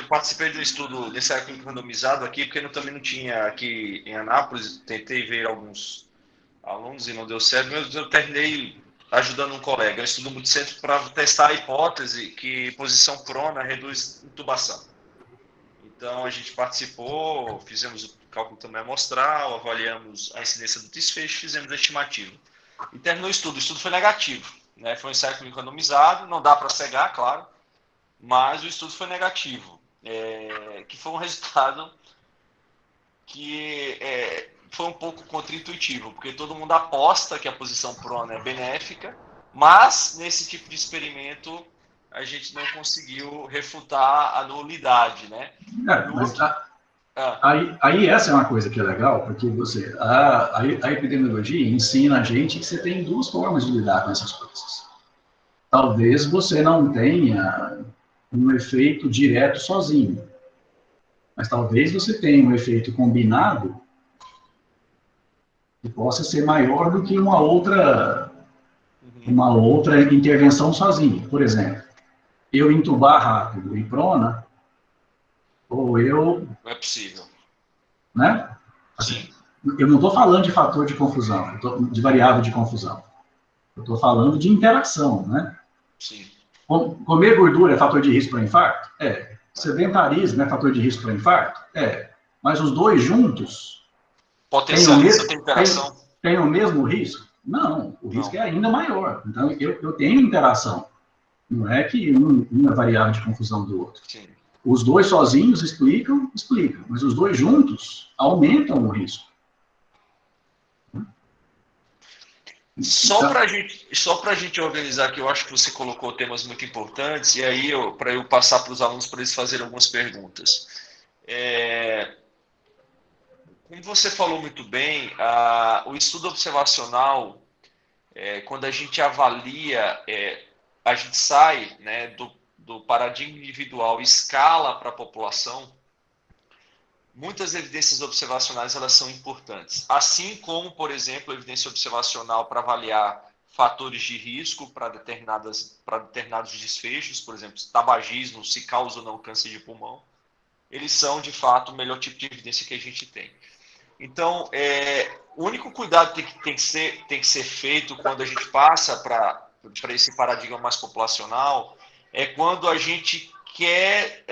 participei de um estudo desse clínico randomizado aqui, porque eu também não tinha aqui em Anápolis, tentei ver alguns alunos e não deu certo, mas eu terminei ajudando um colega, um estudo multicêntrico para testar a hipótese que posição prona reduz intubação. Então, a gente participou, fizemos o cálculo também amostral, avaliamos a incidência do desfecho, fizemos a estimativa. E terminou o estudo foi negativo, né? Foi um ensaio clínico randomizado, não dá para cegar, claro, mas o estudo foi negativo, que foi um resultado que foi um pouco contraintuitivo, porque todo mundo aposta que a posição prona é benéfica, mas nesse tipo de experimento a gente não conseguiu refutar a nulidade, né? Aí essa é uma coisa que é legal, porque a epidemiologia ensina a gente que você tem 2 formas de lidar com essas coisas. Talvez você não tenha um efeito direto sozinho, mas talvez você tenha um efeito combinado que possa ser maior do que uma outra intervenção sozinho. Por exemplo, eu entubar rápido e prona, ou eu... Não é possível. Né? Assim, eu não estou falando de fator de confusão, de variável de confusão. Eu estou falando de interação, né? Sim. Comer gordura é fator de risco para infarto? É. Sedentarismo é fator de risco para infarto? É. Mas os 2 juntos potencializa a interação? Tem o mesmo risco? Não, o risco é ainda maior. Então, eu tenho interação. Não é que um é variável de confusão do outro. Sim. Os 2 sozinhos explicam, mas os 2 juntos aumentam o risco. Só para a gente organizar aqui, eu acho que você colocou temas muito importantes, e aí para eu passar para os alunos para eles fazerem algumas perguntas. Como você falou muito bem, o estudo observacional, quando a gente avalia, a gente sai, né, do paradigma individual, escala para a população. Muitas evidências observacionais elas são importantes, assim como, por exemplo, a evidência observacional para avaliar fatores de risco para determinados desfechos, por exemplo, tabagismo, se causa ou não câncer de pulmão, eles são, de fato, o melhor tipo de evidência que a gente tem. Então, o único cuidado que tem que ser feito quando a gente passa para esse paradigma mais populacional é quando a gente quer...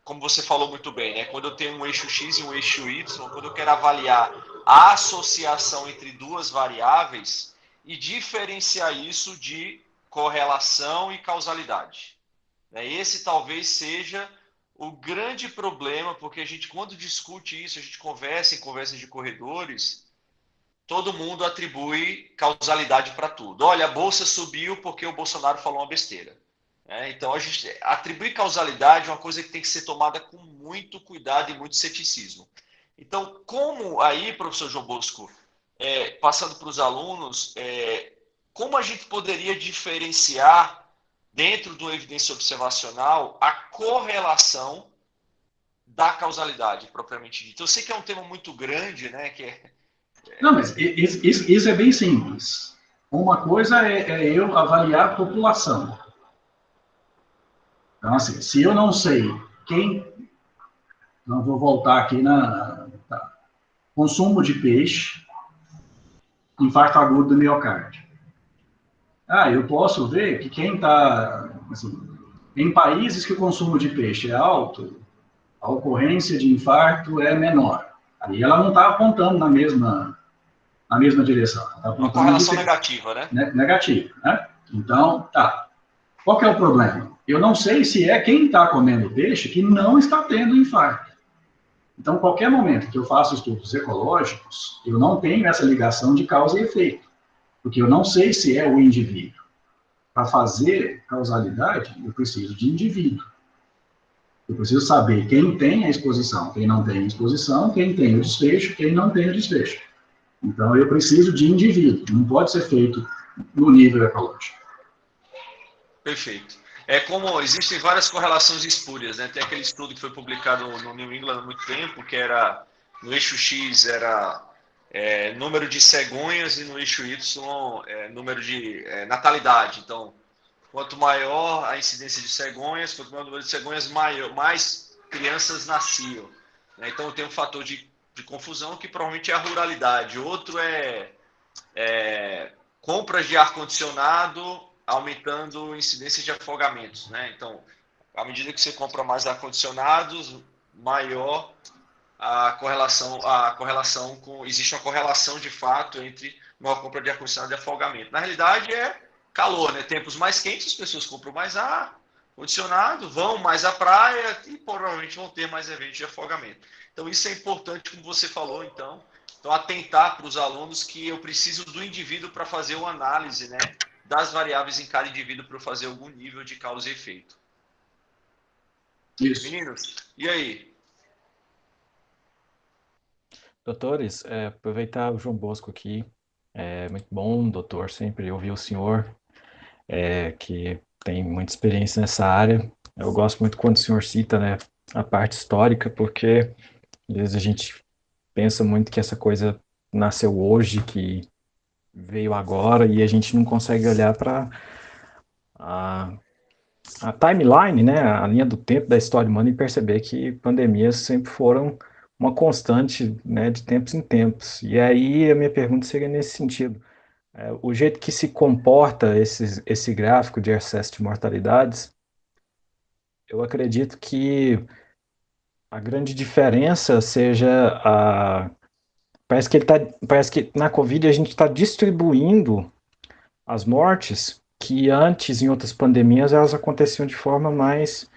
como você falou muito bem, né? Quando eu tenho um eixo X e um eixo Y, quando eu quero avaliar a associação entre 2 variáveis e diferenciar isso de correlação e causalidade. Esse talvez seja o grande problema, porque a gente, quando discute isso, a gente conversa em conversas de corredores, todo mundo atribui causalidade para tudo. Olha, a bolsa subiu porque o Bolsonaro falou uma besteira. Então, a gente atribuir causalidade é uma coisa que tem que ser tomada com muito cuidado e muito ceticismo. Então, como aí, professor João Bosco, passando para os alunos, como a gente poderia diferenciar, dentro de uma evidência observacional, a correlação da causalidade, propriamente dita? Eu sei que é um tema muito grande, né? Não, mas isso é bem simples. Uma coisa é eu avaliar a população. Então, assim, se eu não sei quem... Não vou voltar aqui consumo de peixe, infarto agudo do miocárdio. Eu posso ver que quem está... Assim, em países que o consumo de peixe é alto, a ocorrência de infarto é menor. Aí ela não está apontando na na mesma direção. Tá uma correlação negativa, né? Negativa, né? Então, tá. Qual que é o problema? Eu não sei se é quem está comendo peixe que não está tendo infarto. Então, qualquer momento que eu faço estudos ecológicos, eu não tenho essa ligação de causa e efeito, porque eu não sei se é o indivíduo. Para fazer causalidade, eu preciso de indivíduo. Eu preciso saber quem tem a exposição, quem não tem a exposição, quem tem o desfecho, quem não tem o desfecho. Então, eu preciso de indivíduo, não pode ser feito no nível ecológico. Perfeito. É como existem várias correlações espúrias, né? Tem aquele estudo que foi publicado no New England há muito tempo, que era no eixo X era número de cegonhas e no eixo Y número de natalidade. Então, quanto maior a incidência de cegonhas, quanto maior o número de cegonhas, mais crianças nasciam. Né? Então, tem um fator de confusão que provavelmente é a ruralidade. Outro compras de ar-condicionado aumentando a incidência de afogamentos, né? Então, à medida que você compra mais ar-condicionados, maior a correlação existe uma correlação de fato entre maior compra de ar-condicionado e afogamento. Na realidade é calor, né? Tempos mais quentes, as pessoas compram mais ar-condicionado, vão mais à praia e provavelmente vão ter mais eventos de afogamento. Então, isso é importante, como você falou, então atentar para os alunos que eu preciso do indivíduo para fazer uma análise, né, das variáveis em cada indivíduo para fazer algum nível de causa e efeito. Isso. Meninos, e aí? Doutores, aproveitar o João Bosco aqui, é muito bom, doutor, sempre ouvir o senhor, que tem muita experiência nessa área. Eu gosto muito quando o senhor cita, né, a parte histórica, porque às vezes a gente pensa muito que essa coisa nasceu hoje, que veio agora, e a gente não consegue olhar para a timeline, né, a linha do tempo da história humana e perceber que pandemias sempre foram uma constante, né, de tempos em tempos. E aí a minha pergunta seria nesse sentido. O jeito que se comporta esse gráfico de excesso de mortalidades, eu acredito que a grande diferença seja parece que na Covid a gente está distribuindo as mortes que antes, em outras pandemias, elas aconteciam de forma mais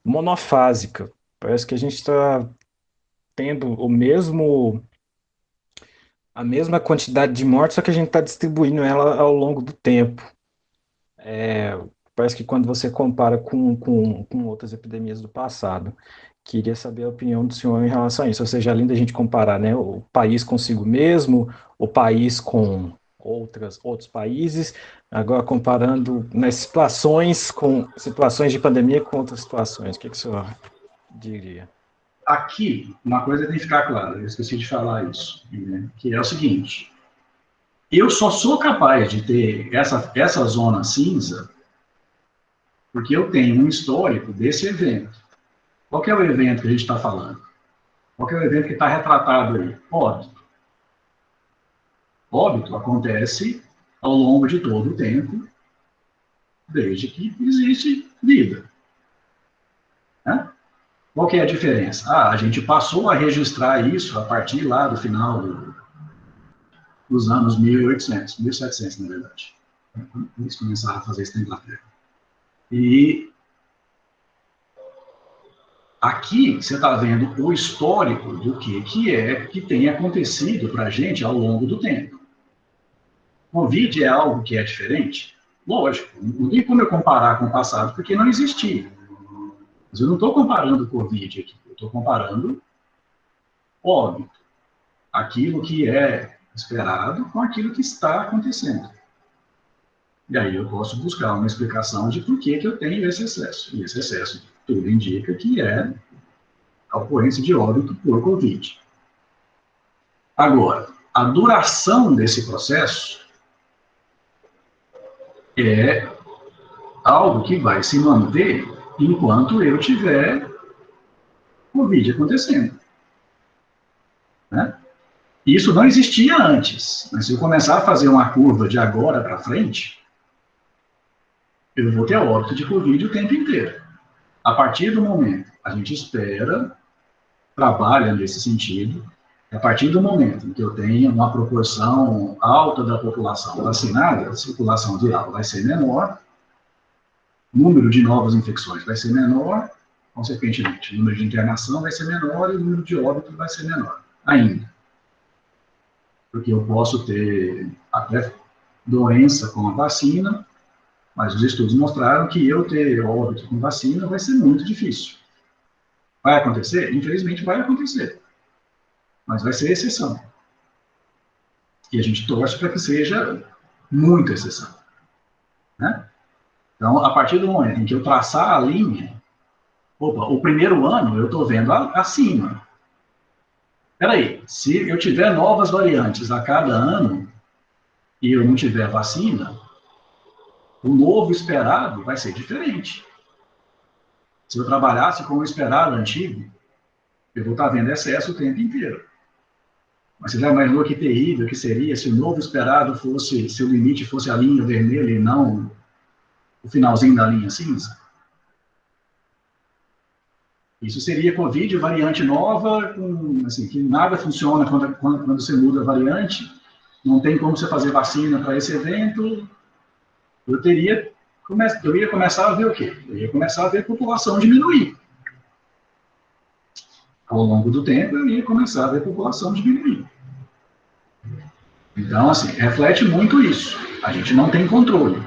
monofásica. Parece que a gente está tendo a mesma quantidade de mortes, só que a gente está distribuindo ela ao longo do tempo. Parece que quando você compara com outras epidemias do passado. Queria saber a opinião do senhor em relação a isso. Ou seja, além da gente comparar, né, o país consigo mesmo, o país com outros países, agora comparando nas situações de pandemia com outras situações. O que o senhor diria? Aqui, uma coisa tem que ficar clara, eu esqueci de falar isso, né, que é o seguinte: eu só sou capaz de ter essa zona cinza porque eu tenho um histórico desse evento. Qual que é o evento que a gente está falando? Qual que é o evento que está retratado aí? Óbito. Óbito acontece ao longo de todo o tempo, desde que existe vida. Né? Qual que é a diferença? A gente passou a registrar isso a partir lá do final dos anos 1800, 1700, na verdade. Eles começaram a fazer isso na Inglaterra. E aqui você está vendo o histórico do que tem acontecido para a gente ao longo do tempo. Covid é algo que é diferente? Lógico, não tem como eu comparar com o passado, porque não existia. Mas eu não estou comparando o Covid aqui, eu estou comparando óbito, aquilo que é esperado com aquilo que está acontecendo. E aí eu posso buscar uma explicação de por que eu tenho esse excesso. E esse excesso tudo indica que é a ocorrência de óbito por Covid. Agora, a duração desse processo é algo que vai se manter enquanto eu tiver Covid acontecendo. Né? Isso não existia antes, mas se eu começar a fazer uma curva de agora para frente, eu vou ter óbito de Covid o tempo inteiro. A partir do momento, a gente espera, trabalha nesse sentido, A partir do momento em que eu tenho uma proporção alta da população vacinada, a circulação viral vai ser menor, o número de novas infecções vai ser menor, consequentemente, o número de internação vai ser menor e o número de óbito vai ser menor ainda. Porque eu posso ter até doença com a vacina, mas os estudos mostraram que eu ter óbito com vacina vai ser muito difícil. Vai acontecer? Infelizmente vai acontecer. Mas vai ser exceção. E a gente torce para que seja muita exceção. Né? Então, a partir do momento em que eu traçar a linha, o primeiro ano eu estou vendo acima. Espera aí, se eu tiver novas variantes a cada ano e eu não tiver vacina, o novo esperado vai ser diferente. Se eu trabalhasse com o esperado antigo, eu vou estar vendo excesso o tempo inteiro. Mas você já imaginou que terrível que seria se o novo esperado fosse, se o limite fosse a linha vermelha e não o finalzinho da linha cinza? Isso seria Covid, variante nova, assim, que nada funciona quando você muda a variante, não tem como você fazer vacina para esse evento. Eu ia começar a ver o quê? Eu ia começar a ver a população diminuir. Ao longo do tempo, eu ia começar a ver a população diminuir. Então, assim, reflete muito isso. A gente não tem controle.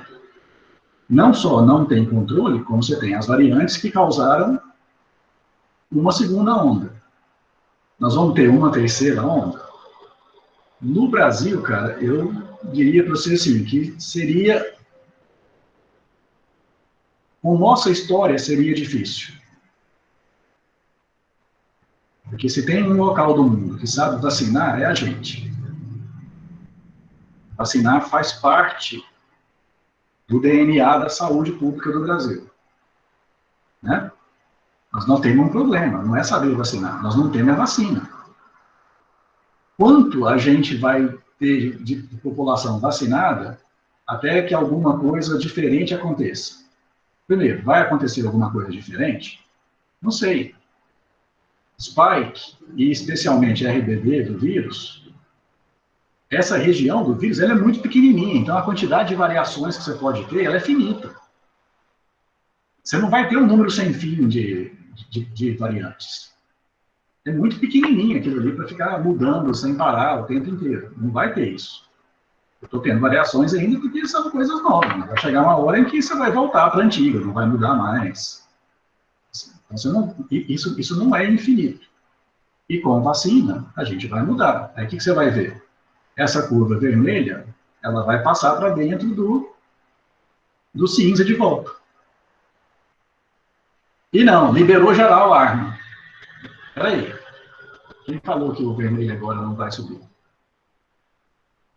Não só não tem controle, como você tem as variantes que causaram uma segunda onda. Nós vamos ter uma terceira onda. No Brasil, cara, eu diria para você assim, que seria... Com nossa história, seria difícil. Porque se tem um local do mundo que sabe vacinar, é a gente. Vacinar faz parte do DNA da saúde pública do Brasil. Né? Nós não temos um problema, não é saber vacinar, nós não temos a vacina. Quanto a gente vai ter de população vacinada até que alguma coisa diferente aconteça? Primeiro, vai acontecer alguma coisa diferente? Não sei. Spike, e especialmente RBD do vírus, essa região do vírus ela é muito pequenininha, então a quantidade de variações que você pode ter ela é finita. Você não vai ter um número sem fim de variantes. É muito pequenininho aquilo ali para ficar mudando sem parar o tempo inteiro. Não vai ter isso. Eu estou tendo variações ainda porque são coisas novas. Né? Vai chegar uma hora em que você vai voltar para a antiga, não vai mudar mais. Então, isso não é infinito. E com vacina, a gente vai mudar. Aí o que você vai ver? Essa curva vermelha, ela vai passar para dentro do cinza de volta. E não, liberou geral a arma. Espera aí. Quem falou que o vermelho agora não vai subir?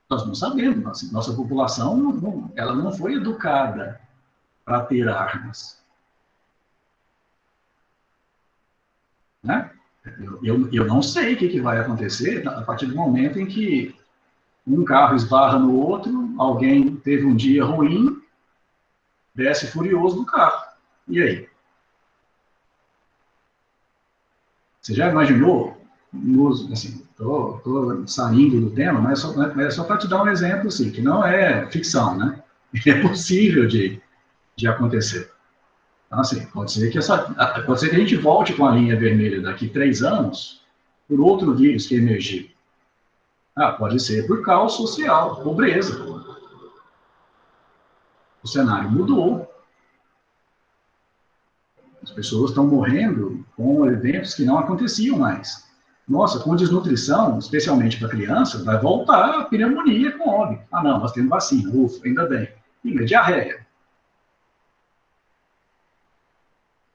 Nós não sabemos. Nossa população ela não foi educada para ter armas. Né? Eu não sei o que vai acontecer a partir do momento em que um carro esbarra no outro, alguém teve um dia ruim, desce furioso do carro. E aí? Você já imaginou? Assim, estou saindo do tema, mas é só para te dar um exemplo, assim, que não é ficção, né? É possível de acontecer. Então, assim, pode ser que a gente volte com a linha vermelha daqui 3 anos por outro vírus que emergiu. Pode ser por caos social, pobreza. O cenário mudou. As pessoas estão morrendo com eventos que não aconteciam mais. Nossa, com desnutrição, especialmente para criança, vai voltar a pneumonia com óbito. Não, nós temos vacina, ufa, ainda bem. E diarreia.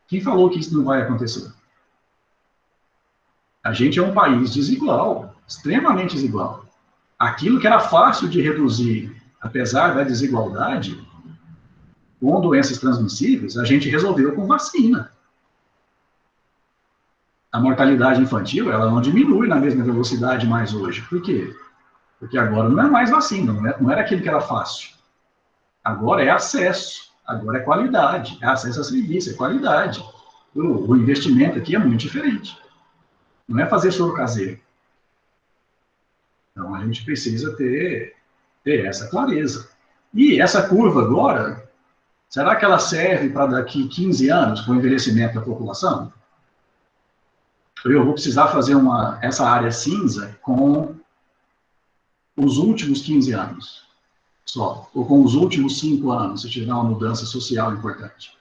Quem falou que isso não vai acontecer? A gente é um país desigual, extremamente desigual. Aquilo que era fácil de reduzir, apesar da desigualdade, com doenças transmissíveis, a gente resolveu com vacina. A mortalidade infantil, ela não diminui na mesma velocidade mais hoje. Por quê? Porque agora não é mais vacina, não era aquilo que era fácil. Agora é acesso, agora é qualidade, é acesso a serviço, é qualidade. O investimento aqui é muito diferente. Não é fazer soro caseiro. Então, a gente precisa ter essa clareza. E essa curva agora, será que ela serve para daqui 15 anos, com o envelhecimento da população? Eu vou precisar fazer essa área cinza com os últimos 15 anos só, ou com os últimos 5 anos, se tiver uma mudança social importante.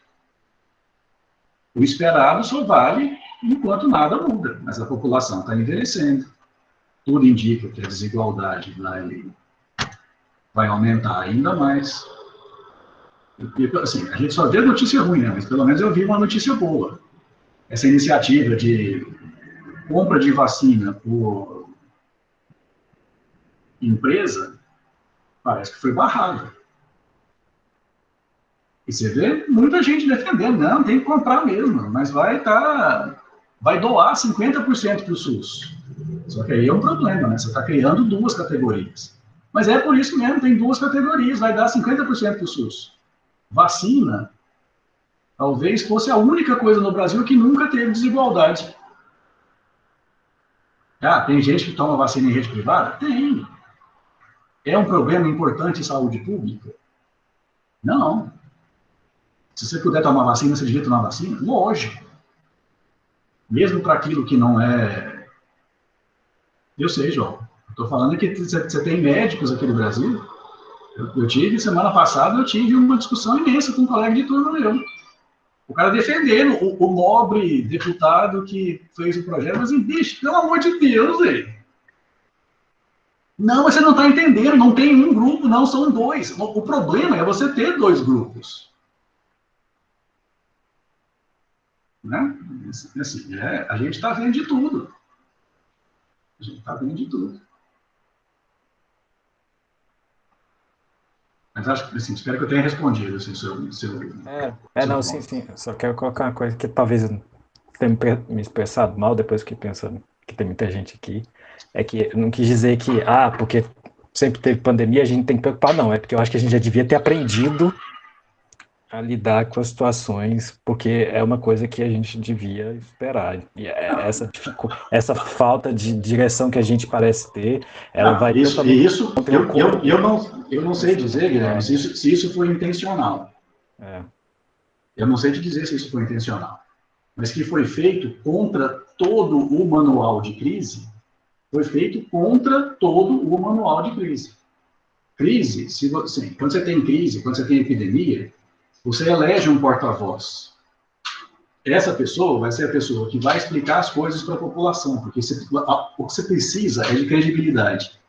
O esperado só vale enquanto nada muda, mas a população está envelhecendo. Tudo indica que a desigualdade vai aumentar ainda mais. E, assim, a gente só vê notícia ruim, né? Mas pelo menos eu vi uma notícia boa. Essa iniciativa de compra de vacina por empresa parece que foi barrada. E você vê muita gente defendendo, não, tem que comprar mesmo, mas vai doar 50% para o SUS. Só que aí é um problema, né? Você está criando duas categorias. Mas é por isso mesmo, tem duas categorias, vai dar 50% para o SUS. Vacina, talvez fosse a única coisa no Brasil que nunca teve desigualdade. Ah, tem gente que toma vacina em rede privada? Tem. É um problema importante em saúde pública? Não. Se você puder tomar vacina, você devia tomar vacina? Lógico. Mesmo para aquilo que não é... Eu sei, João. Estou falando que você tem médicos aqui no Brasil. Semana passada, eu tive uma discussão imensa com um colega de turma meu. O cara defendendo o nobre deputado que fez o projeto, mas, bicho, pelo amor de Deus, velho. Não, você não está entendendo, não tem um grupo, não, são dois. O problema é você ter dois grupos. Né? Assim, a gente está vendo de tudo. A gente está vendo de tudo. Mas acho que, assim, espero que eu tenha respondido, assim, não, sim. Eu só quero colocar uma coisa que talvez eu tenha me expressado mal depois que pensando que tem muita gente aqui. É que eu não quis dizer que, porque sempre teve pandemia, a gente tem que preocupar, não. É porque eu acho que a gente já devia ter aprendido a lidar com as situações, porque é uma coisa que a gente devia esperar. E essa falta de direção que a gente parece ter, ela vai... Eu não sei dizer, Guilherme, se isso foi intencional. Eu não sei te dizer se isso foi intencional. Mas que foi feito contra todo o manual de crise, foi feito contra todo o manual de crise. Crise, quando você tem crise, quando você tem epidemia, você elege um porta-voz. Essa pessoa vai ser a pessoa que vai explicar as coisas para a população, porque o que você precisa é de credibilidade.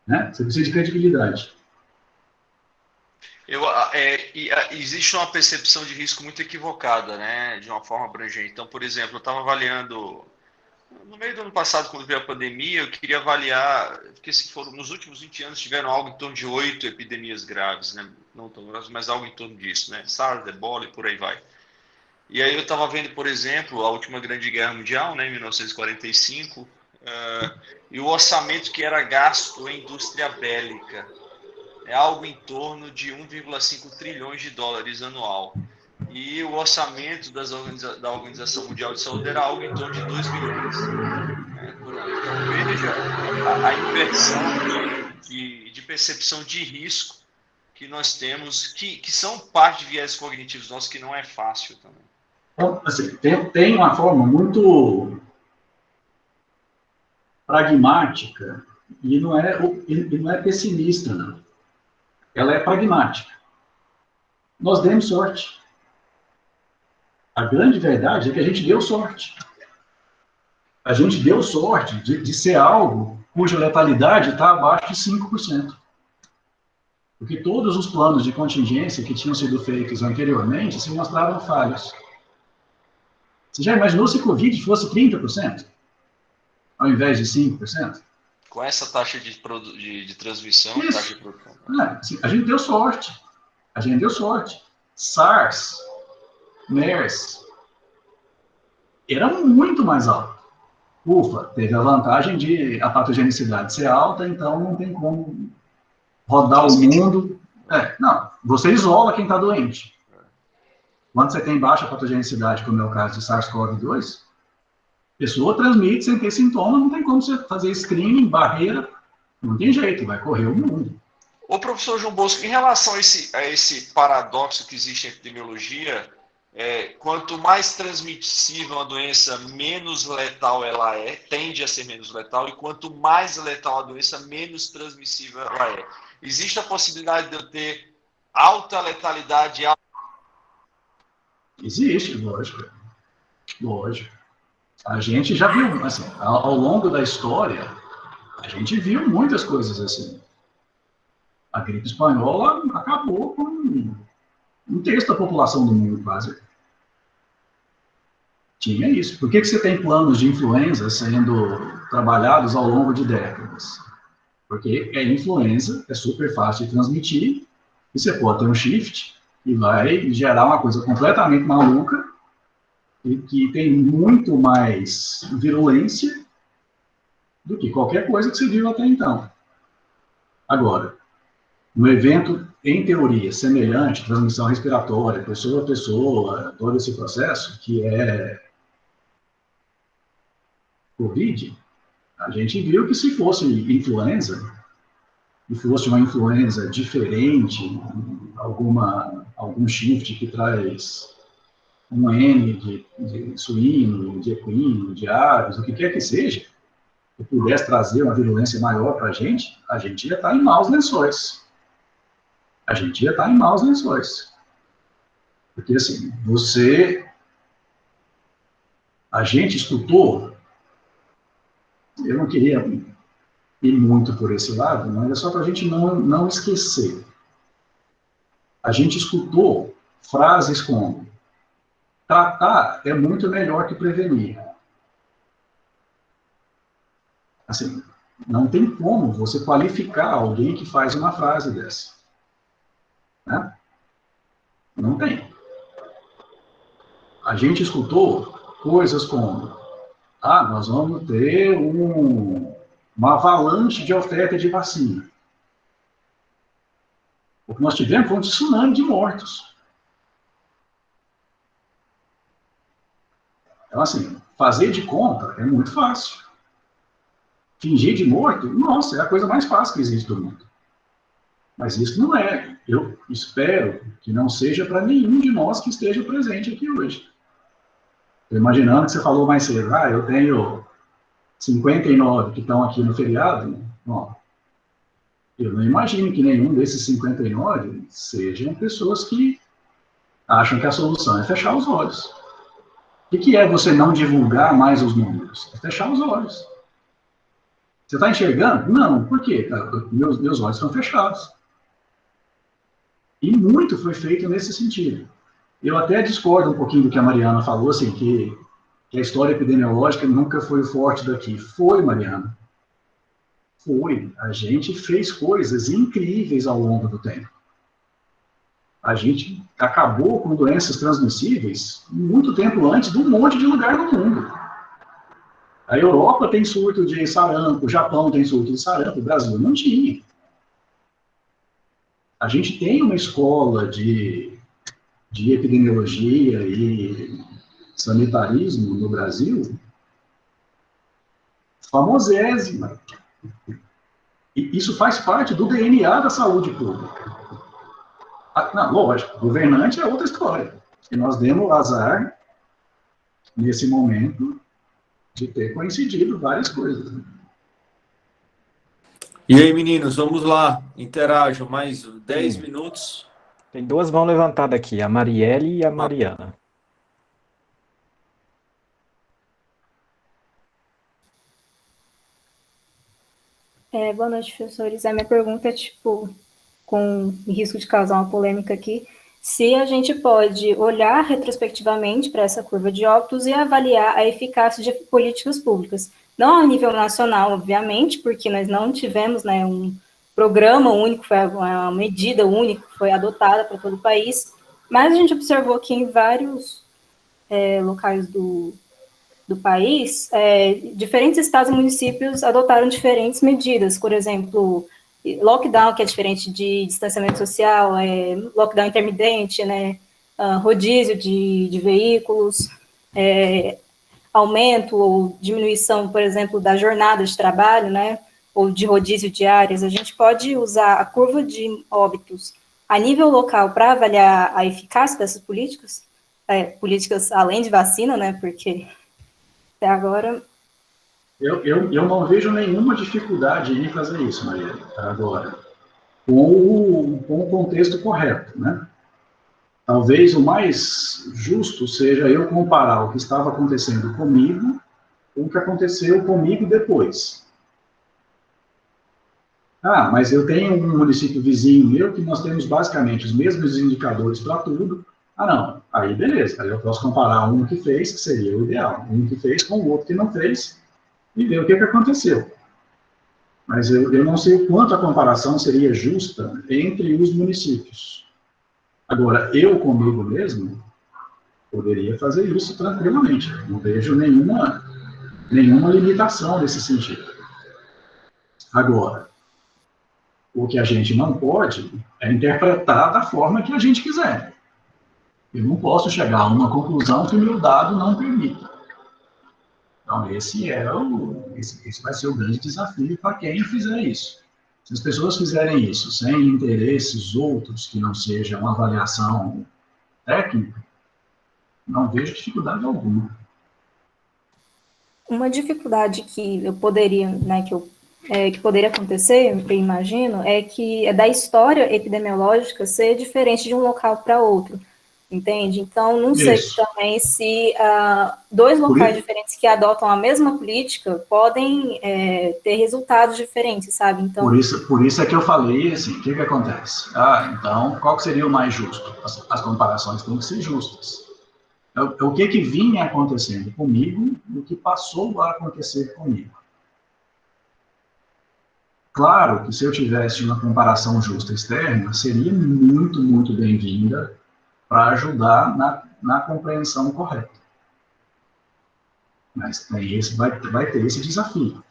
Né? Você precisa de credibilidade. Existe uma percepção de risco muito equivocada, né, de uma forma abrangente. Então, por exemplo, eu estava avaliando, no meio do ano passado, quando veio a pandemia, eu queria avaliar, porque nos últimos 20 anos tiveram algo em torno de 8 epidemias graves, né, não tão graves, mas algo em torno disso, né, SARS, Ebola e por aí vai. E aí eu estava vendo, por exemplo, a última Grande Guerra Mundial, né, em 1945, e o orçamento que era gasto em indústria bélica. É algo em torno de 1,5 trilhões de dólares anual. E o orçamento da Organização Mundial de Saúde era algo em torno de 2 bilhões por ano. Então, veja a inversão de percepção de risco que nós temos, que são parte de viés cognitivos nossos, que não é fácil também. Então, assim, tem uma forma muito pragmática e não é pessimista, não. Ela é pragmática. Nós demos sorte. A grande verdade é que a gente deu sorte. A gente deu sorte de ser algo cuja letalidade está abaixo de 5%. Porque todos os planos de contingência que tinham sido feitos anteriormente se mostraram falhos. Você já imaginou se o Covid fosse 30%? Ao invés de 5%? Com essa taxa de transmissão, Isso. Taxa de produção. Assim, a gente deu sorte. SARS, MERS, era muito mais alto. Ufa, teve a vantagem de a patogenicidade ser alta, então não tem como rodar o mundo. Não, você isola quem está doente. Quando você tem baixa patogenicidade, como é o caso de SARS-CoV-2, Pessoa transmite sem ter sintoma, não tem como você fazer screening, barreira, não tem jeito, vai correr o mundo. Ô, professor João Bosco, em relação a esse paradoxo que existe em epidemiologia, quanto mais transmissível a doença, menos letal ela é, tende a ser menos letal, e quanto mais letal a doença, menos transmissível ela é. Existe a possibilidade de eu ter alta letalidade? Existe, lógico. Lógico. A gente já viu, assim, ao longo da história, a gente viu muitas coisas assim. A gripe espanhola acabou com um terço da população do mundo, quase. Tinha isso. Por que você tem planos de influenza sendo trabalhados ao longo de décadas? Porque a influenza é super fácil de transmitir, e você pode ter um shift e vai gerar uma coisa completamente maluca e que tem muito mais virulência do que qualquer coisa que você viu até então. Agora, um evento, em teoria, semelhante, transmissão respiratória, pessoa a pessoa, todo esse processo, que é Covid, a gente viu que se fosse influenza, e fosse uma influenza diferente, algum shift que traz um N de suíno, de equino, de aves, o que quer que seja, que pudesse trazer uma virulência maior para a gente ia estar em maus lençóis. A gente ia estar em maus lençóis. Porque, assim, a gente escutou, eu não queria ir muito por esse lado, mas é só para a gente não esquecer. A gente escutou frases como: tratar é muito melhor que prevenir. Assim, não tem como você qualificar alguém que faz uma frase dessa. Né? Não tem. A gente escutou coisas como: nós vamos ter uma avalanche de oferta de vacina. O que nós tivemos foi um tsunami de mortos. Então, assim, fazer de conta é muito fácil. Fingir de morto, nossa, é a coisa mais fácil que existe do mundo. Mas isso não é. Eu espero que não seja para nenhum de nós que esteja presente aqui hoje. Estou imaginando que você falou mais cedo: eu tenho 59 que estão aqui no feriado. Bom, eu não imagino que nenhum desses 59 sejam pessoas que acham que a solução é fechar os olhos. O que é você não divulgar mais os números? É fechar os olhos. Você está enxergando? Não. Por quê? Meus olhos estão fechados. E muito foi feito nesse sentido. Eu até discordo um pouquinho do que a Mariana falou, assim, que a história epidemiológica nunca foi o forte daqui. Foi, Mariana. Foi. A gente fez coisas incríveis ao longo do tempo. A gente acabou com doenças transmissíveis muito tempo antes de um monte de lugar no mundo. A Europa tem surto de sarampo, o Japão tem surto de sarampo, o Brasil não tinha. A gente tem uma escola de epidemiologia e sanitarismo no Brasil famosésima. E isso faz parte do DNA da saúde pública. Não, lógico, governante é outra história. E nós demos azar, nesse momento, de ter coincidido várias coisas. E aí, meninos, vamos lá, interajam, mais 10 minutos. Tem duas mãos levantadas aqui, a Marielle e a Mariana. Boa noite, professores. A minha pergunta é, com risco de causar uma polêmica aqui, se a gente pode olhar retrospectivamente para essa curva de óbitos e avaliar a eficácia de políticas públicas. Não a nível nacional, obviamente, porque nós não tivemos, né, um programa único, foi uma medida única que foi adotada para todo o país, mas a gente observou que em vários locais do país, diferentes estados e municípios adotaram diferentes medidas, por exemplo, lockdown, que é diferente de distanciamento social, lockdown intermitente, né, rodízio de veículos, aumento ou diminuição, por exemplo, da jornada de trabalho, né, ou de rodízio de áreas, a gente pode usar a curva de óbitos a nível local para avaliar a eficácia dessas políticas, políticas além de vacina, né, porque até agora... Eu não vejo nenhuma dificuldade em fazer isso, Maria, agora, com o contexto correto, né? Talvez o mais justo seja eu comparar o que estava acontecendo comigo com o que aconteceu comigo depois. Ah, mas eu tenho um município vizinho meu que nós temos basicamente os mesmos indicadores para tudo. Ah, não. Aí, beleza. Aí eu posso comparar um que fez, que seria o ideal. Um que fez com o outro que não fez e ver o que aconteceu. Mas eu não sei o quanto a comparação seria justa entre os municípios. Agora, eu comigo mesmo poderia fazer isso tranquilamente. Não vejo nenhuma limitação nesse sentido. Agora, o que a gente não pode é interpretar da forma que a gente quiser. Eu não posso chegar a uma conclusão que o meu dado não permita. Então, esse vai ser o grande desafio para quem fizer isso. Se as pessoas fizerem isso sem interesses outros que não sejam uma avaliação técnica, não vejo dificuldade alguma. Uma dificuldade que eu poderia, né, que poderia acontecer, eu imagino, é que é da história epidemiológica ser diferente de um local para outro, entende? Então, não sei também se dois locais diferentes que adotam a mesma política podem ter resultados diferentes, sabe? Então, por isso é que eu falei assim, o que acontece? Então, qual que seria o mais justo? As comparações têm que ser justas. O que vinha acontecendo comigo e o que passou a acontecer comigo. Claro que se eu tivesse uma comparação justa externa, seria muito, muito bem-vinda para ajudar na compreensão correta. Mas vai ter esse desafio.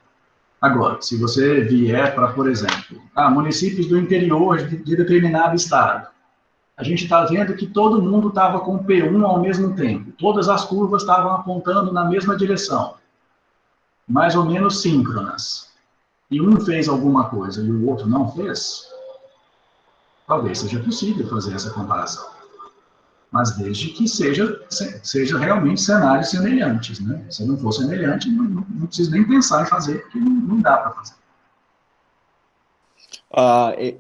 Agora, se você vier para, por exemplo, municípios do interior de determinado estado, a gente está vendo que todo mundo estava com P1 ao mesmo tempo, todas as curvas estavam apontando na mesma direção, mais ou menos síncronas. E um fez alguma coisa e o outro não fez, talvez seja possível fazer essa comparação. Mas desde que seja realmente cenários semelhantes, né? Se não for semelhante, não precisa nem pensar em fazer, porque não dá para fazer.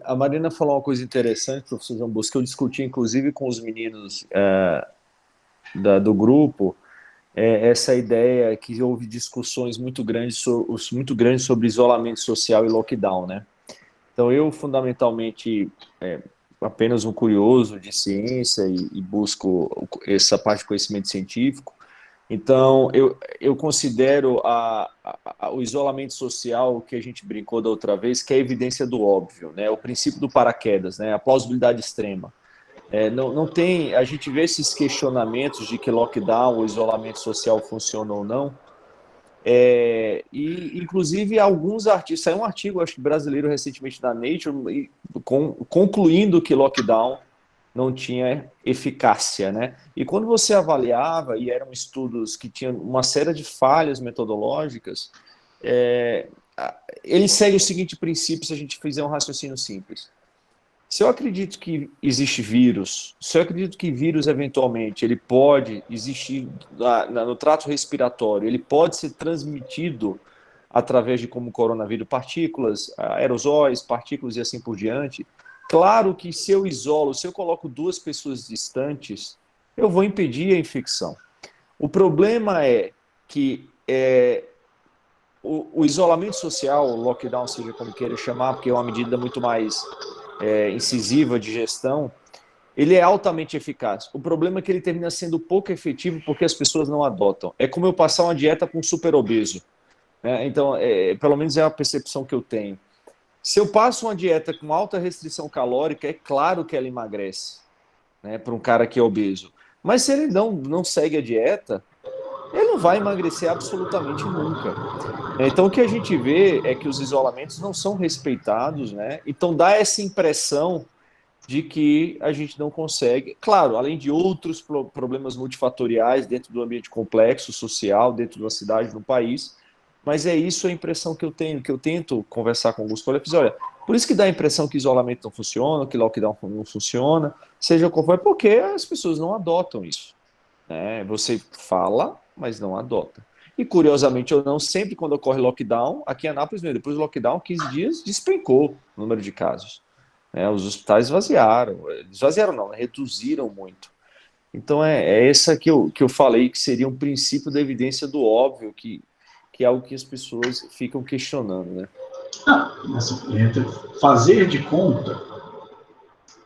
A Marina falou uma coisa interessante, professor João Bosco, que eu discuti inclusive com os meninos do grupo, essa ideia que houve discussões muito grandes sobre isolamento social e lockdown, né? Então eu fundamentalmente apenas um curioso de ciência e busco essa parte de conhecimento científico. Então eu considero o isolamento social, que a gente brincou da outra vez, que é a evidência do óbvio, né? O princípio do paraquedas, né? A plausibilidade extrema. Não tem, a gente vê esses questionamentos de que lockdown ou isolamento social funciona ou não, e inclusive alguns artigos, saiu um artigo, acho que brasileiro recentemente da Nature, concluindo que lockdown não tinha eficácia, né? E quando você avaliava, e eram estudos que tinham uma série de falhas metodológicas, ele segue o seguinte princípio, se a gente fizer um raciocínio simples. Se eu acredito que existe vírus, se eu acredito que vírus, eventualmente, ele pode existir no trato respiratório, ele pode ser transmitido através de como coronavírus, partículas, aerosóis, partículas e assim por diante, claro que se eu isolo, se eu coloco duas pessoas distantes, eu vou impedir a infecção. O problema é que o isolamento social, o lockdown, seja como queira chamar, porque é uma medida muito mais incisiva de gestão, ele é altamente eficaz. O problema é que ele termina sendo pouco efetivo porque as pessoas não adotam. É como eu passar uma dieta com um super obeso. Né? Então, pelo menos é a percepção que eu tenho. Se eu passo uma dieta com alta restrição calórica, é claro que ela emagrece, né, para um cara que é obeso. Mas se ele não segue a dieta, ele não vai emagrecer absolutamente nunca. Então, o que a gente vê é que os isolamentos não são respeitados, né? Então, dá essa impressão de que a gente não consegue, claro, além de outros problemas multifatoriais dentro do ambiente complexo, social, dentro de uma cidade, no país, mas é isso a impressão que eu tenho, que eu tento conversar com alguns colegas. Olha, por isso que dá a impressão que isolamento não funciona, que lockdown não funciona, seja qual for, porque as pessoas não adotam isso. Né? Você fala, mas não adota. E curiosamente ou não, sempre quando ocorre lockdown, aqui em Anápolis, depois do lockdown, 15 dias, despencou o número de casos. Os hospitais esvaziaram não, reduziram muito. Então é essa que eu falei que seria um princípio da evidência do óbvio, que é algo que as pessoas ficam questionando, né? Entre fazer de conta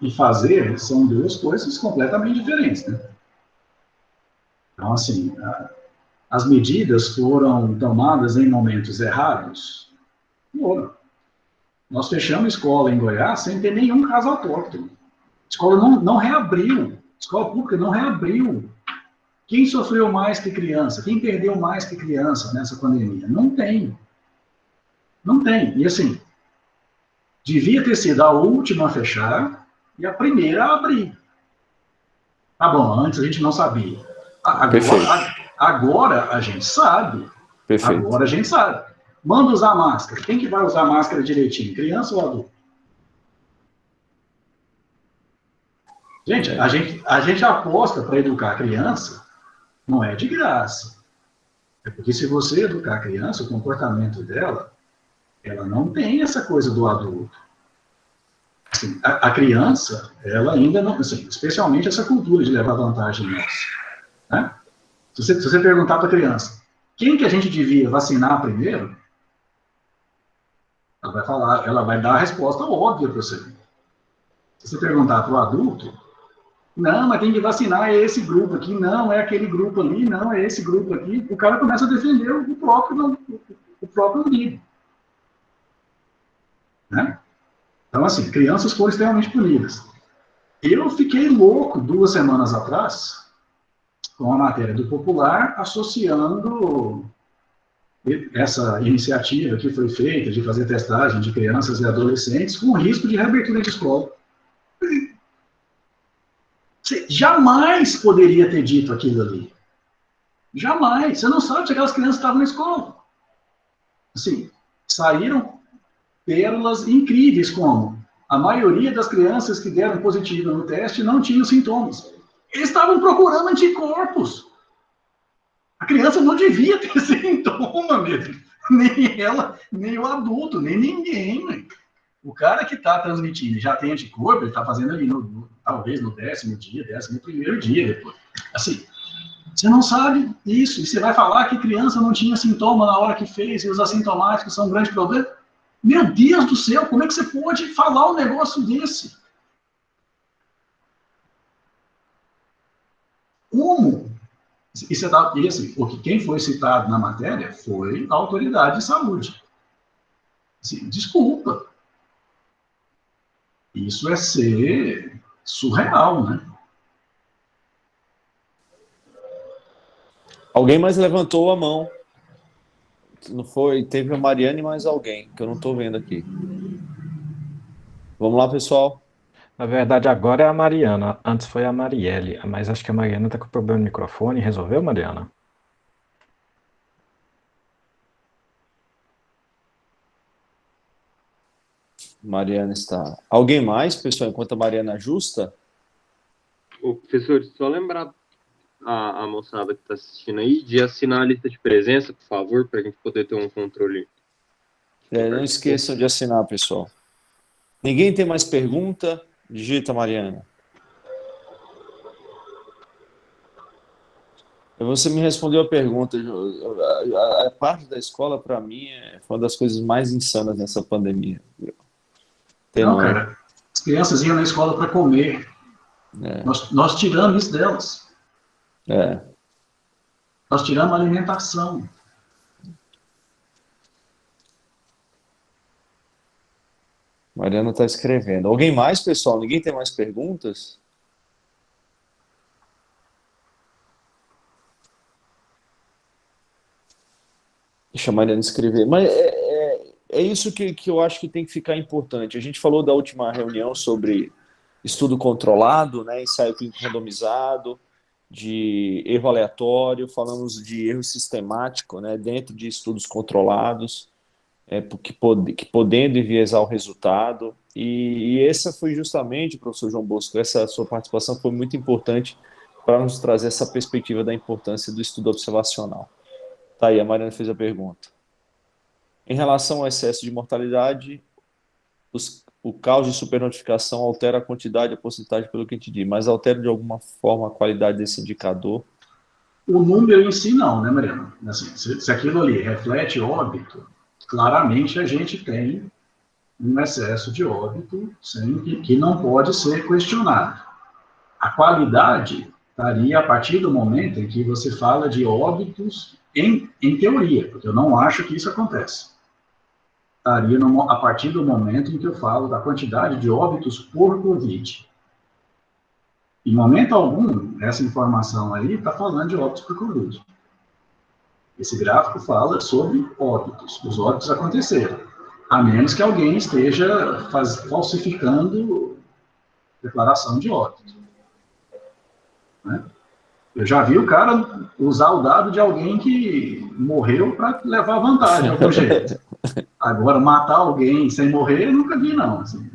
e fazer são duas coisas completamente diferentes, né? Então, assim, as medidas foram tomadas em momentos errados? Foram. Nós fechamos escola em Goiás sem ter nenhum caso autóctone. A escola não reabriu. A escola pública não reabriu. Quem sofreu mais que criança? Quem perdeu mais que criança nessa pandemia? Não tem. Não tem. E assim, devia ter sido a última a fechar e a primeira a abrir. Tá bom, antes a gente não sabia. Agora a gente sabe. Perfeito. Agora a gente sabe. Manda usar máscara. Quem que vai usar máscara direitinho? Criança ou adulto? Gente, a gente aposta para educar a criança, não é de graça. É porque se você educar a criança, o comportamento dela, ela não tem essa coisa do adulto. Assim, a criança, ela ainda não, assim, especialmente essa cultura de levar vantagem nossa. Né? Se você perguntar para a criança, quem que a gente devia vacinar primeiro? Ela vai falar, ela vai dar a resposta óbvia para você. Se você perguntar para o adulto, não, mas tem que vacinar é esse grupo aqui, não, é aquele grupo ali, não, é esse grupo aqui, o cara começa a defender o próprio amigo. Né? Então, assim, crianças foram extremamente punidas. Eu fiquei louco 2 semanas atrás com a matéria do Popular associando essa iniciativa que foi feita de fazer testagem de crianças e adolescentes com risco de reabertura de escola. Você jamais poderia ter dito aquilo ali. Jamais. Você não sabe se aquelas crianças estavam na escola. Assim, saíram pérolas incríveis, como a maioria das crianças que deram positivo no teste não tinham sintomas. Eles estavam procurando anticorpos. A criança não devia ter sintoma mesmo. Nem ela, nem o adulto, nem ninguém. Né? O cara que está transmitindo já tem anticorpo, ele está fazendo ali, talvez no 10º dia, 11º dia depois. Assim, você não sabe isso. E você vai falar que criança não tinha sintoma na hora que fez e os assintomáticos são um grande problema? Meu Deus do céu, como é que você pode falar um negócio desse? Como? E assim, porque quem foi citado na matéria foi a autoridade de saúde. Assim, desculpa. Isso é ser surreal, né? Alguém mais levantou a mão. Não foi? Teve a Mariana e mais alguém, que eu não estou vendo aqui. Vamos lá, pessoal. Na verdade, agora é a Mariana. Antes foi a Marielle. Mas acho que a Mariana está com problema no microfone. Resolveu, Mariana? Mariana está. Alguém mais, pessoal, enquanto a Mariana ajusta? Ô, professor, só lembrar a moçada que está assistindo aí de assinar a lista de presença, por favor, para a gente poder ter um controle. Não esqueçam de assinar, pessoal. Ninguém tem mais pergunta? Digita, Mariana. Você me respondeu a pergunta. A parte da escola, para mim, foi uma das coisas mais insanas nessa pandemia. Não, cara. As crianças iam na escola para comer. Nós tiramos isso delas. Nós tiramos a alimentação. Mariana está escrevendo. Alguém mais, pessoal? Ninguém tem mais perguntas? Deixa a Mariana escrever. Mas é isso que eu acho que tem que ficar importante. A gente falou da última reunião sobre estudo controlado, né, ensaio clínico randomizado, de erro aleatório, falamos de erro sistemático, né, dentro de estudos controlados, que podendo enviesar o resultado. E essa foi justamente, professor João Bosco, essa sua participação foi muito importante para nos trazer essa perspectiva da importância do estudo observacional. Tá aí, a Mariana fez a pergunta. Em relação ao excesso de mortalidade, o caos de supernotificação altera a quantidade e a porcentagem, pelo que entendi, mas altera de alguma forma a qualidade desse indicador? O número em si não, né, Mariana? Assim, se aquilo ali reflete óbito, claramente a gente tem um excesso de óbito que não pode ser questionado. A qualidade estaria a partir do momento em que você fala de óbitos em teoria, porque eu não acho que isso acontece. Estaria a partir do momento em que eu falo da quantidade de óbitos por Covid. Em momento algum, essa informação aí está falando de óbitos por Covid. Esse gráfico fala sobre óbitos. Os óbitos aconteceram. A menos que alguém esteja falsificando declaração de óbito. Né? Eu já vi o cara usar o dado de alguém que morreu para levar vantagem de algum jeito. Agora, matar alguém sem morrer, eu nunca vi, não. Assim.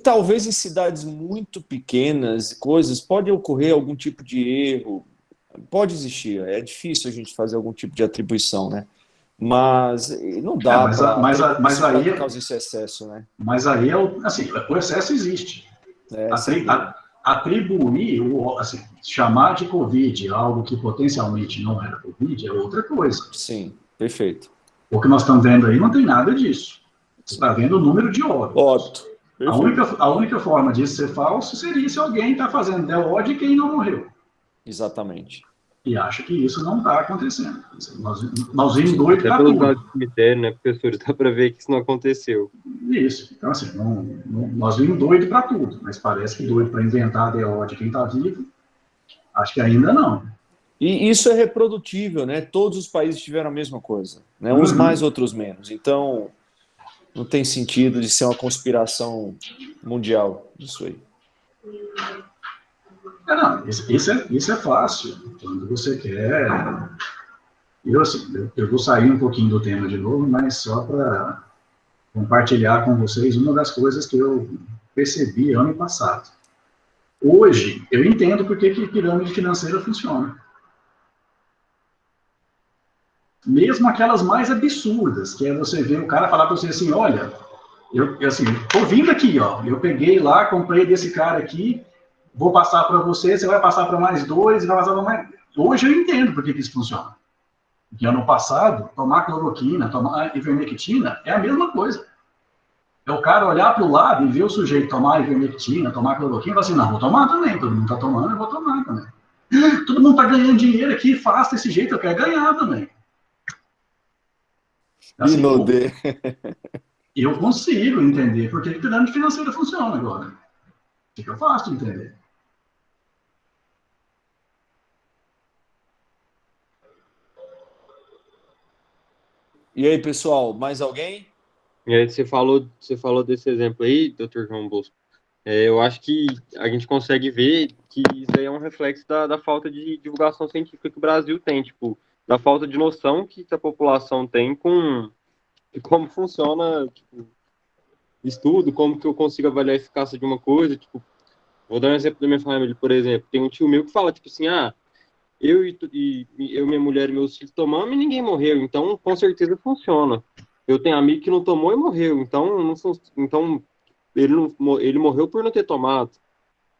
Talvez em cidades muito pequenas, coisas, pode ocorrer algum tipo de erro, pode existir, é difícil a gente fazer algum tipo de atribuição, né? Mas não dá mas aí causa esse excesso, né? Mas aí, assim, o excesso existe. Atribuir, assim, chamar de Covid algo que potencialmente não era Covid é outra coisa. Sim, perfeito. O que nós estamos vendo aí não tem nada disso. Você está vendo o número de óbitos. A única forma disso ser falso seria se alguém está fazendo DO de quem não morreu. Exatamente. E acho que isso não está acontecendo. Nós vimos doido para tudo. Pelo lado do cemitério, né, professor? Dá para ver que isso não aconteceu. Isso. Então, assim, nós vimos doido para tudo, mas parece que doido para inventar DO de quem está vivo, acho que ainda não. E isso é reprodutível, né? Todos os países tiveram a mesma coisa, né? Uns mais, outros menos. Então, não tem sentido de ser uma conspiração mundial isso aí. Não, isso é fácil. Quando você quer... Eu vou sair um pouquinho do tema de novo, mas só para compartilhar com vocês uma das coisas que eu percebi ano passado. Hoje, eu entendo por que pirâmide financeira funciona. Mesmo aquelas mais absurdas, que é você ver o cara falar para você assim, olha, eu tô vindo aqui, ó, eu peguei lá, comprei desse cara aqui, vou passar para você vai passar para mais dois, vai passar para mais... Hoje eu entendo por que isso funciona. Porque ano passado, tomar cloroquina, tomar ivermectina é a mesma coisa. É o cara olhar para o lado e ver o sujeito tomar ivermectina, tomar cloroquina, e falar assim, não, vou tomar também, todo mundo está tomando, eu vou tomar também. Todo mundo está ganhando dinheiro aqui, faz desse jeito, eu quero ganhar também. Assim, eu consigo entender porque a pirâmide financeira funciona agora. Fica fácil de entender. E aí, pessoal, mais alguém? E aí você falou desse exemplo aí, Dr. João Bosco. Eu acho que a gente consegue ver que isso aí é um reflexo da falta de divulgação científica que o Brasil tem, tipo, da falta de noção que a população tem de como funciona, tipo, estudo, como que eu consigo avaliar a eficácia de uma coisa, tipo, vou dar um exemplo da minha família, por exemplo, tem um tio meu que fala, tipo assim, eu minha mulher e meus filhos tomamos e ninguém morreu, então com certeza funciona. Eu tenho amigo que não tomou e morreu, então ele morreu por não ter tomado.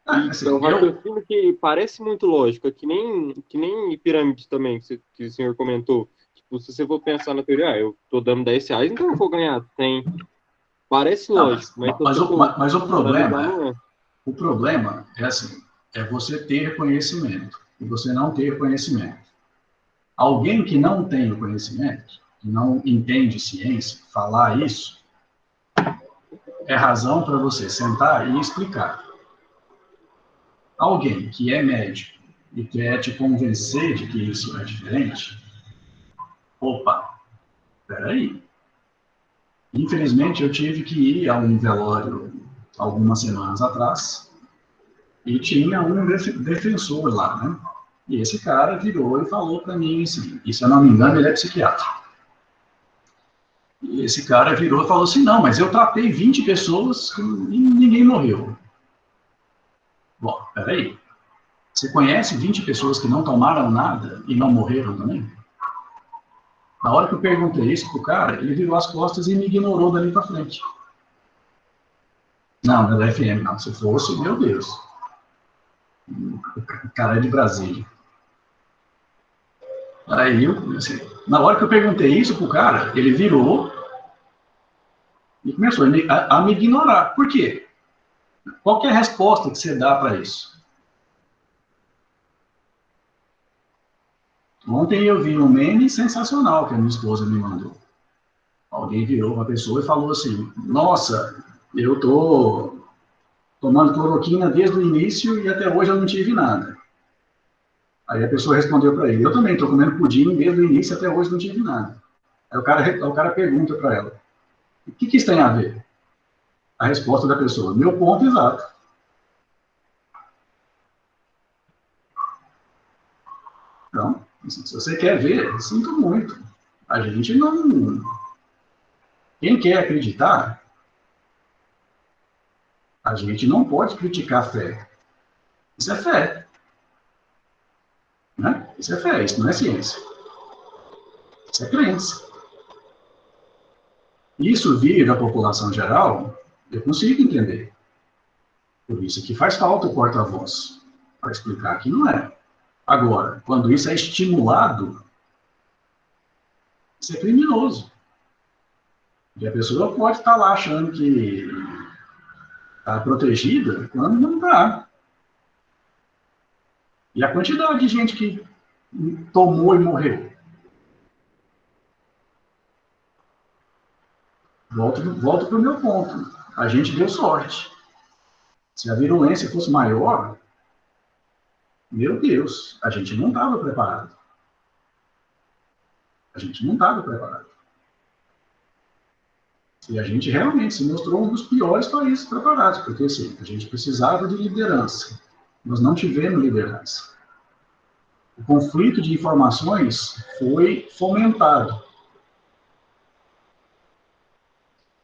Assim, É um raciocínio que parece muito lógico, é que nem pirâmide também, que o senhor comentou. Tipo, se você for pensar na teoria, eu tô dando R$10, então eu vou ganhar 100. Parece lógico, mas o problema é assim, é você ter conhecimento e você não ter conhecimento. Alguém que não tem o conhecimento, que não entende ciência, falar isso, é razão para você sentar e explicar. Alguém que é médico e quer te convencer de que isso é diferente, opa, peraí. Infelizmente, eu tive que ir a um velório algumas semanas atrás, e tinha um defensor lá, né? E esse cara virou e falou para mim assim, e se eu não me engano, ele é psiquiatra. E esse cara virou e falou assim, não, mas eu tratei 20 pessoas e ninguém morreu. Bom, peraí. Você conhece 20 pessoas que não tomaram nada e não morreram também? Na hora que eu perguntei isso pro cara, ele virou as costas e me ignorou dali para frente. Não, não é FM, não. Se fosse, meu Deus. O cara é de Brasília. Aí, assim, na hora que eu perguntei isso pro cara, ele virou e começou a me ignorar. Por quê? Qual que é a resposta que você dá para isso? Ontem eu vi um meme sensacional que a minha esposa me mandou. Alguém virou uma pessoa e falou assim, nossa, eu tô tomando cloroquina desde o início e até hoje eu não tive nada. Aí a pessoa respondeu para ele, eu também estou comendo pudim desde o início e até hoje não tive nada. Aí o cara pergunta para ela, o que isso tem a ver? A resposta da pessoa, meu ponto exato. Então, se você quer ver, sinto muito. A gente não... Quem quer acreditar, a gente não pode criticar a fé. Isso é fé. Né? Isso é fé, isso não é ciência. Isso é crença. Isso vir da população geral, eu consigo entender. Por isso que faz falta o porta-voz, para explicar que não é. Agora, quando isso é estimulado, isso é criminoso. E a pessoa pode estar lá achando que está protegida, quando não está. E a quantidade de gente que tomou e morreu. Volto para o meu ponto. A gente deu sorte. Se a virulência fosse maior, meu Deus, a gente não estava preparado. A gente não estava preparado. E a gente realmente se mostrou um dos piores países preparados, porque assim, a gente precisava de liderança. Nós não tivemos liderança. O conflito de informações foi fomentado.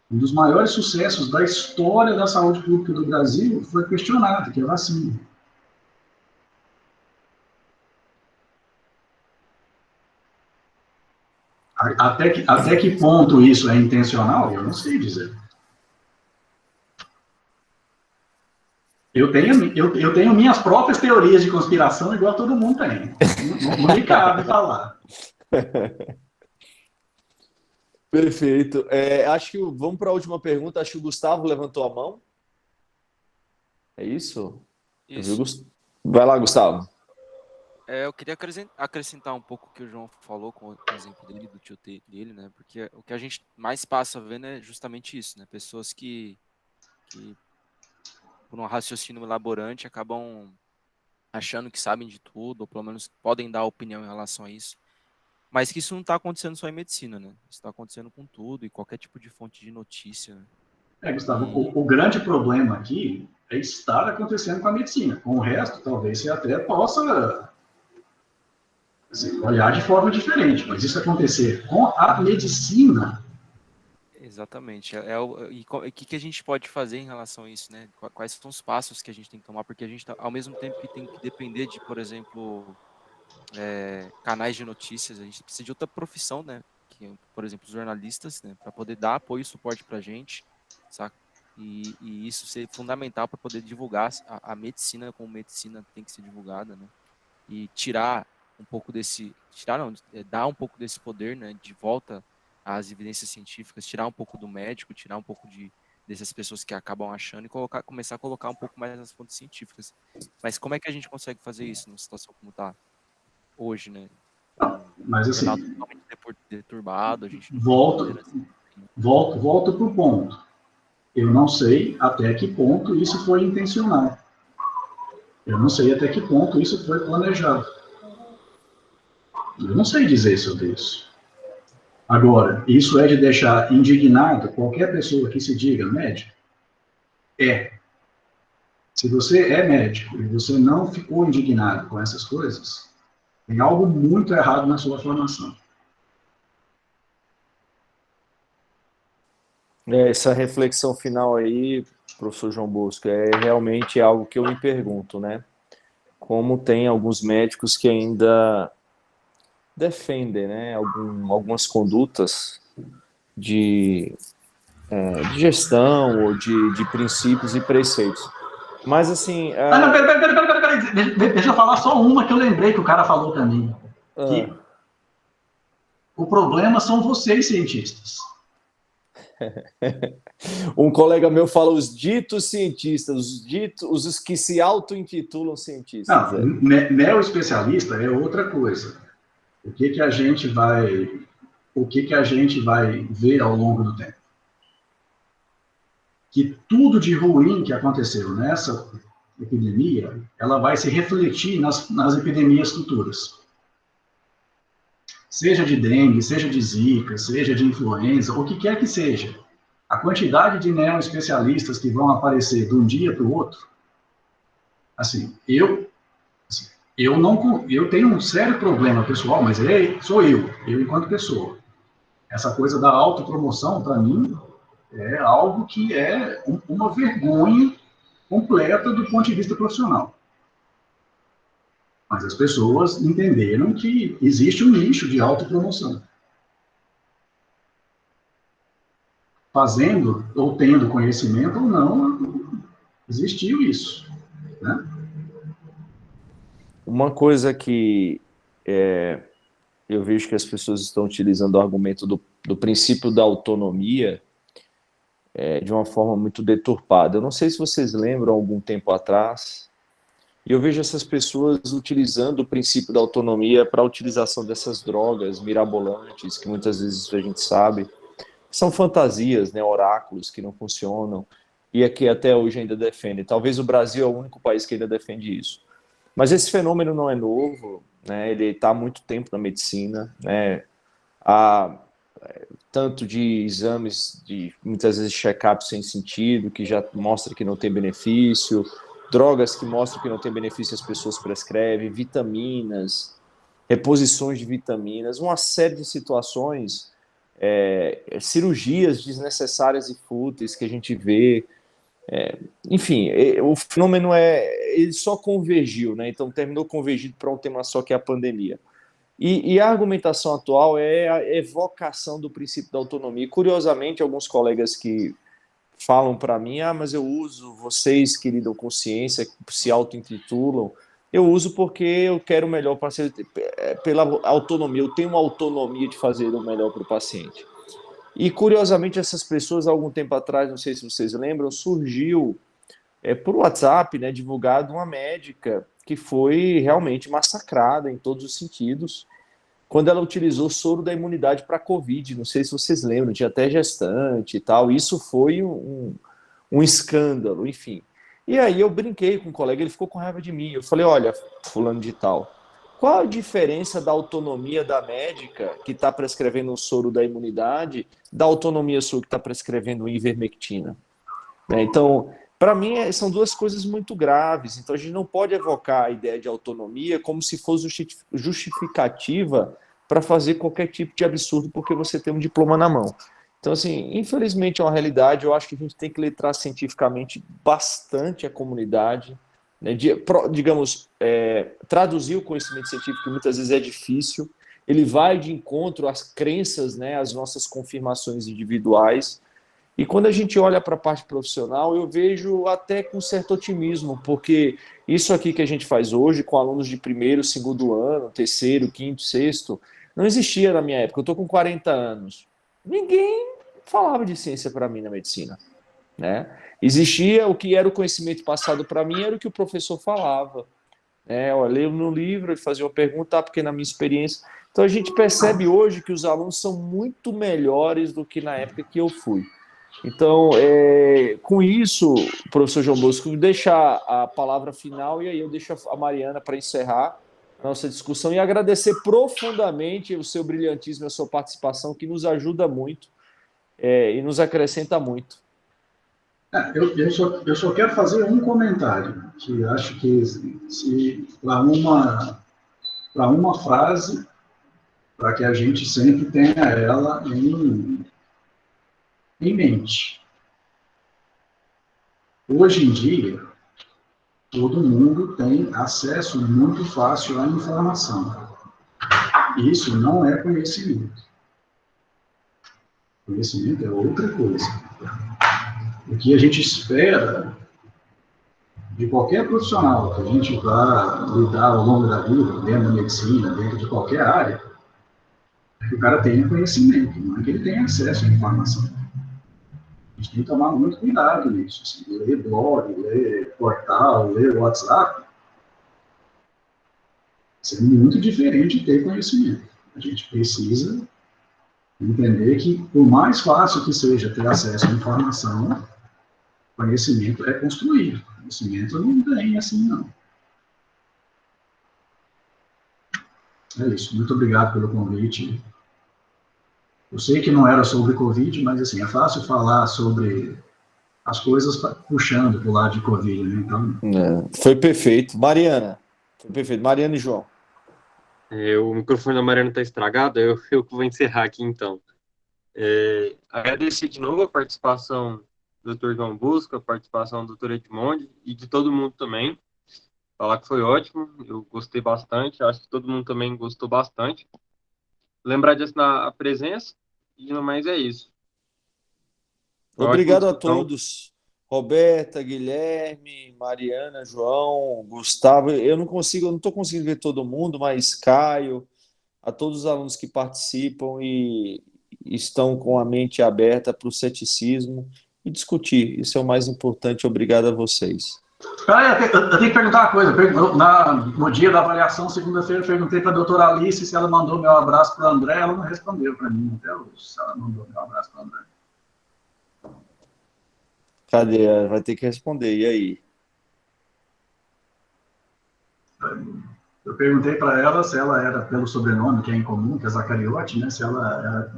Um dos maiores sucessos da história da saúde pública do Brasil foi questionado, que é a vacina. Até que ponto isso é intencional, eu não sei dizer. Eu tenho minhas próprias teorias de conspiração, igual todo mundo tem. Não me cabe falar. Perfeito. Acho que vamos para a última pergunta. Acho que o Gustavo levantou a mão. É isso? Isso. Vai lá, Gustavo. Eu queria acrescentar um pouco o que o João falou com o exemplo dele, do tio dele, né? Porque o que a gente mais passa vendo é justamente isso, né? Pessoas que por um raciocínio elaborante, acabam achando que sabem de tudo, ou pelo menos podem dar opinião em relação a isso. Mas que isso não está acontecendo só em medicina, né? Isso está acontecendo com tudo e qualquer tipo de fonte de notícia. Gustavo, o grande problema aqui é estar acontecendo com a medicina. Com o resto, talvez você até possa olhar de forma diferente, mas isso acontecer com a medicina... Exatamente. E o que a gente pode fazer em relação a isso, né? Quais são os passos que a gente tem que tomar? Porque a gente, ao mesmo tempo que tem que depender de, por exemplo, canais de notícias, a gente precisa de outra profissão, né? Que, por exemplo, os jornalistas, né? Para poder dar apoio e suporte para a gente, saca? E isso ser fundamental para poder divulgar a medicina como medicina tem que ser divulgada, né? E tirar um pouco dar um pouco desse poder, né? De volta às evidências científicas, tirar um pouco do médico, tirar um pouco dessas pessoas que acabam achando e começar a colocar um pouco mais nas fontes científicas. Mas como é que a gente consegue fazer isso numa situação como está hoje, né? Mas assim, totalmente deturbado, a gente não volto para o ponto. Eu não sei até que ponto isso foi intencional. Eu não sei até que ponto isso foi planejado. Eu não sei dizer sobre isso. Agora, isso é de deixar indignado qualquer pessoa que se diga médico? Se você é médico e você não ficou indignado com essas coisas, tem algo muito errado na sua formação. Essa reflexão final aí, professor João Bosco, é realmente algo que eu me pergunto, né? Como tem alguns médicos que ainda defendem, né, algumas condutas de gestão ou de princípios e preceitos. Mas, assim... Não, peraí. Deixa eu falar só uma que eu lembrei que o cara falou para mim. Que o problema são vocês, cientistas. Um colega meu fala os ditos cientistas, os que se auto-intitulam cientistas. Não, neo-especialista é outra coisa. O que a gente vai ver ao longo do tempo? Que tudo de ruim que aconteceu nessa epidemia, ela vai se refletir nas epidemias futuras. Seja de dengue, seja de zika, seja de influenza, o que quer que seja. A quantidade de neo-especialistas que vão aparecer de um dia para o outro, assim, eu tenho um sério problema pessoal, mas sou eu enquanto pessoa. Essa coisa da autopromoção, para mim, é algo que é uma vergonha completa do ponto de vista profissional. Mas as pessoas entenderam que existe um nicho de autopromoção. Fazendo ou tendo conhecimento ou não, existiu isso, né? Uma coisa que eu vejo que as pessoas estão utilizando o argumento do princípio da autonomia de uma forma muito deturpada. Eu não sei se vocês lembram, algum tempo atrás, e eu vejo essas pessoas utilizando o princípio da autonomia para a utilização dessas drogas mirabolantes, que muitas vezes a gente sabe, são fantasias, né, oráculos que não funcionam, e é que até hoje ainda defendem. Talvez o Brasil é o único país que ainda defende isso. Mas esse fenômeno não é novo, né? Ele está há muito tempo na medicina, né? Há tanto de exames, de muitas vezes check-up sem sentido, que já mostra que não tem benefício, drogas que mostram que não tem benefício as pessoas prescrevem, vitaminas, reposições de vitaminas, uma série de situações, cirurgias desnecessárias e fúteis que a gente vê. Enfim, o fenômeno ele só convergiu, né? Então terminou convergido para um tema só, que é a pandemia. E a argumentação atual é a evocação do princípio da autonomia. E, curiosamente, alguns colegas que falam para mim, mas eu uso, vocês que lidam com ciência, se auto-intitulam, eu uso porque eu quero o melhor paciente, pela autonomia, eu tenho uma autonomia de fazer o melhor para o paciente. E, curiosamente, essas pessoas, há algum tempo atrás, não sei se vocês lembram, surgiu por WhatsApp, né, divulgado uma médica que foi realmente massacrada em todos os sentidos, quando ela utilizou soro da imunidade para a Covid. Não sei se vocês lembram, tinha até gestante e tal. Isso foi um escândalo, enfim. E aí eu brinquei com um colega, ele ficou com raiva de mim. Eu falei, olha, fulano de tal, qual a diferença da autonomia da médica que está prescrevendo o soro da imunidade da autonomia sua que está prescrevendo ivermectina? Então, para mim, são duas coisas muito graves. Então, a gente não pode evocar a ideia de autonomia como se fosse justificativa para fazer qualquer tipo de absurdo porque você tem um diploma na mão. Então, assim, infelizmente é uma realidade. Eu acho que a gente tem que letrar cientificamente bastante a comunidade, né? Digamos, traduzir o conhecimento científico, que muitas vezes é difícil. Ele vai de encontro às crenças, né, às nossas confirmações individuais. E quando a gente olha para a parte profissional, eu vejo até com certo otimismo, porque isso aqui que a gente faz hoje com alunos de primeiro, segundo ano, terceiro, quinto, sexto, não existia na minha época. Eu estou com 40 anos. Ninguém falava de ciência para mim na medicina, né? Existia o que era o conhecimento passado para mim, era o que o professor falava. Eu leio no livro, ele fazia uma pergunta, porque na minha experiência... Então a gente percebe hoje que os alunos são muito melhores do que na época que eu fui. Então, com isso, professor João Bosco, vou deixar a palavra final e aí eu deixo a Mariana para encerrar a nossa discussão e agradecer profundamente o seu brilhantismo e a sua participação, que nos ajuda muito e nos acrescenta muito. Eu só quero fazer um comentário, que acho que se para uma frase, para que a gente sempre tenha ela em mente. Hoje em dia, todo mundo tem acesso muito fácil à informação. Isso não é conhecimento. Conhecimento é outra coisa. O que a gente espera de qualquer profissional que a gente vá lidar ao longo da vida, dentro da medicina, dentro de qualquer área, é que o cara tenha conhecimento, não é que ele tenha acesso à informação. A gente tem que tomar muito cuidado nisso. Assim, ler blog, ler portal, ler WhatsApp, isso é muito diferente de ter conhecimento. A gente precisa entender que, por mais fácil que seja ter acesso à informação, conhecimento é construído. Conhecimento não vem assim, não. É isso. Muito obrigado pelo convite. Eu sei que não era sobre Covid, mas, assim, é fácil falar sobre as coisas puxando para o lado de Covid, né? Então... Foi perfeito. Mariana. Foi perfeito. Mariana e João. O microfone da Mariana está estragado, eu vou encerrar aqui, então. Agradecer de novo a participação do Dr. João Bosco, a participação do Dr. Edmondi e de todo mundo também. Falar que foi ótimo, eu gostei bastante, acho que todo mundo também gostou bastante. Lembrar de assinar a presença, e no mais é isso. Obrigado a todos. Roberta, Guilherme, Mariana, João, Gustavo. Eu não estou conseguindo ver todo mundo, mas Caio, a todos os alunos que participam e estão com a mente aberta para o ceticismo e discutir. Isso é o mais importante. Obrigado a vocês. Eu tenho que perguntar uma coisa. No dia da avaliação, segunda-feira, eu perguntei para a doutora Alice se ela mandou meu abraço para o André. Ela não respondeu para mim até hoje se ela mandou meu abraço para o André. Cadê? Vai ter que responder. E aí? Eu perguntei para ela se ela era pelo sobrenome, que é incomum, que é Zacariote, né? Se ela era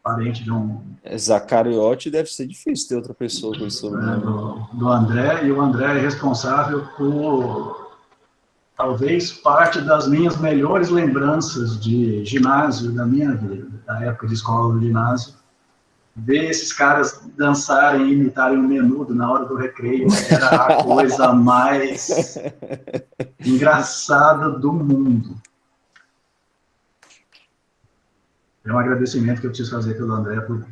parente de um... Zacariote deve ser difícil ter outra pessoa com esse sobrenome. Do André, e o André é responsável por talvez parte das minhas melhores lembranças de ginásio da minha vida, da época de escola do ginásio. Ver esses caras dançarem e imitarem o Menudo na hora do recreio era a coisa mais engraçada do mundo. É um agradecimento que eu preciso fazer pelo André por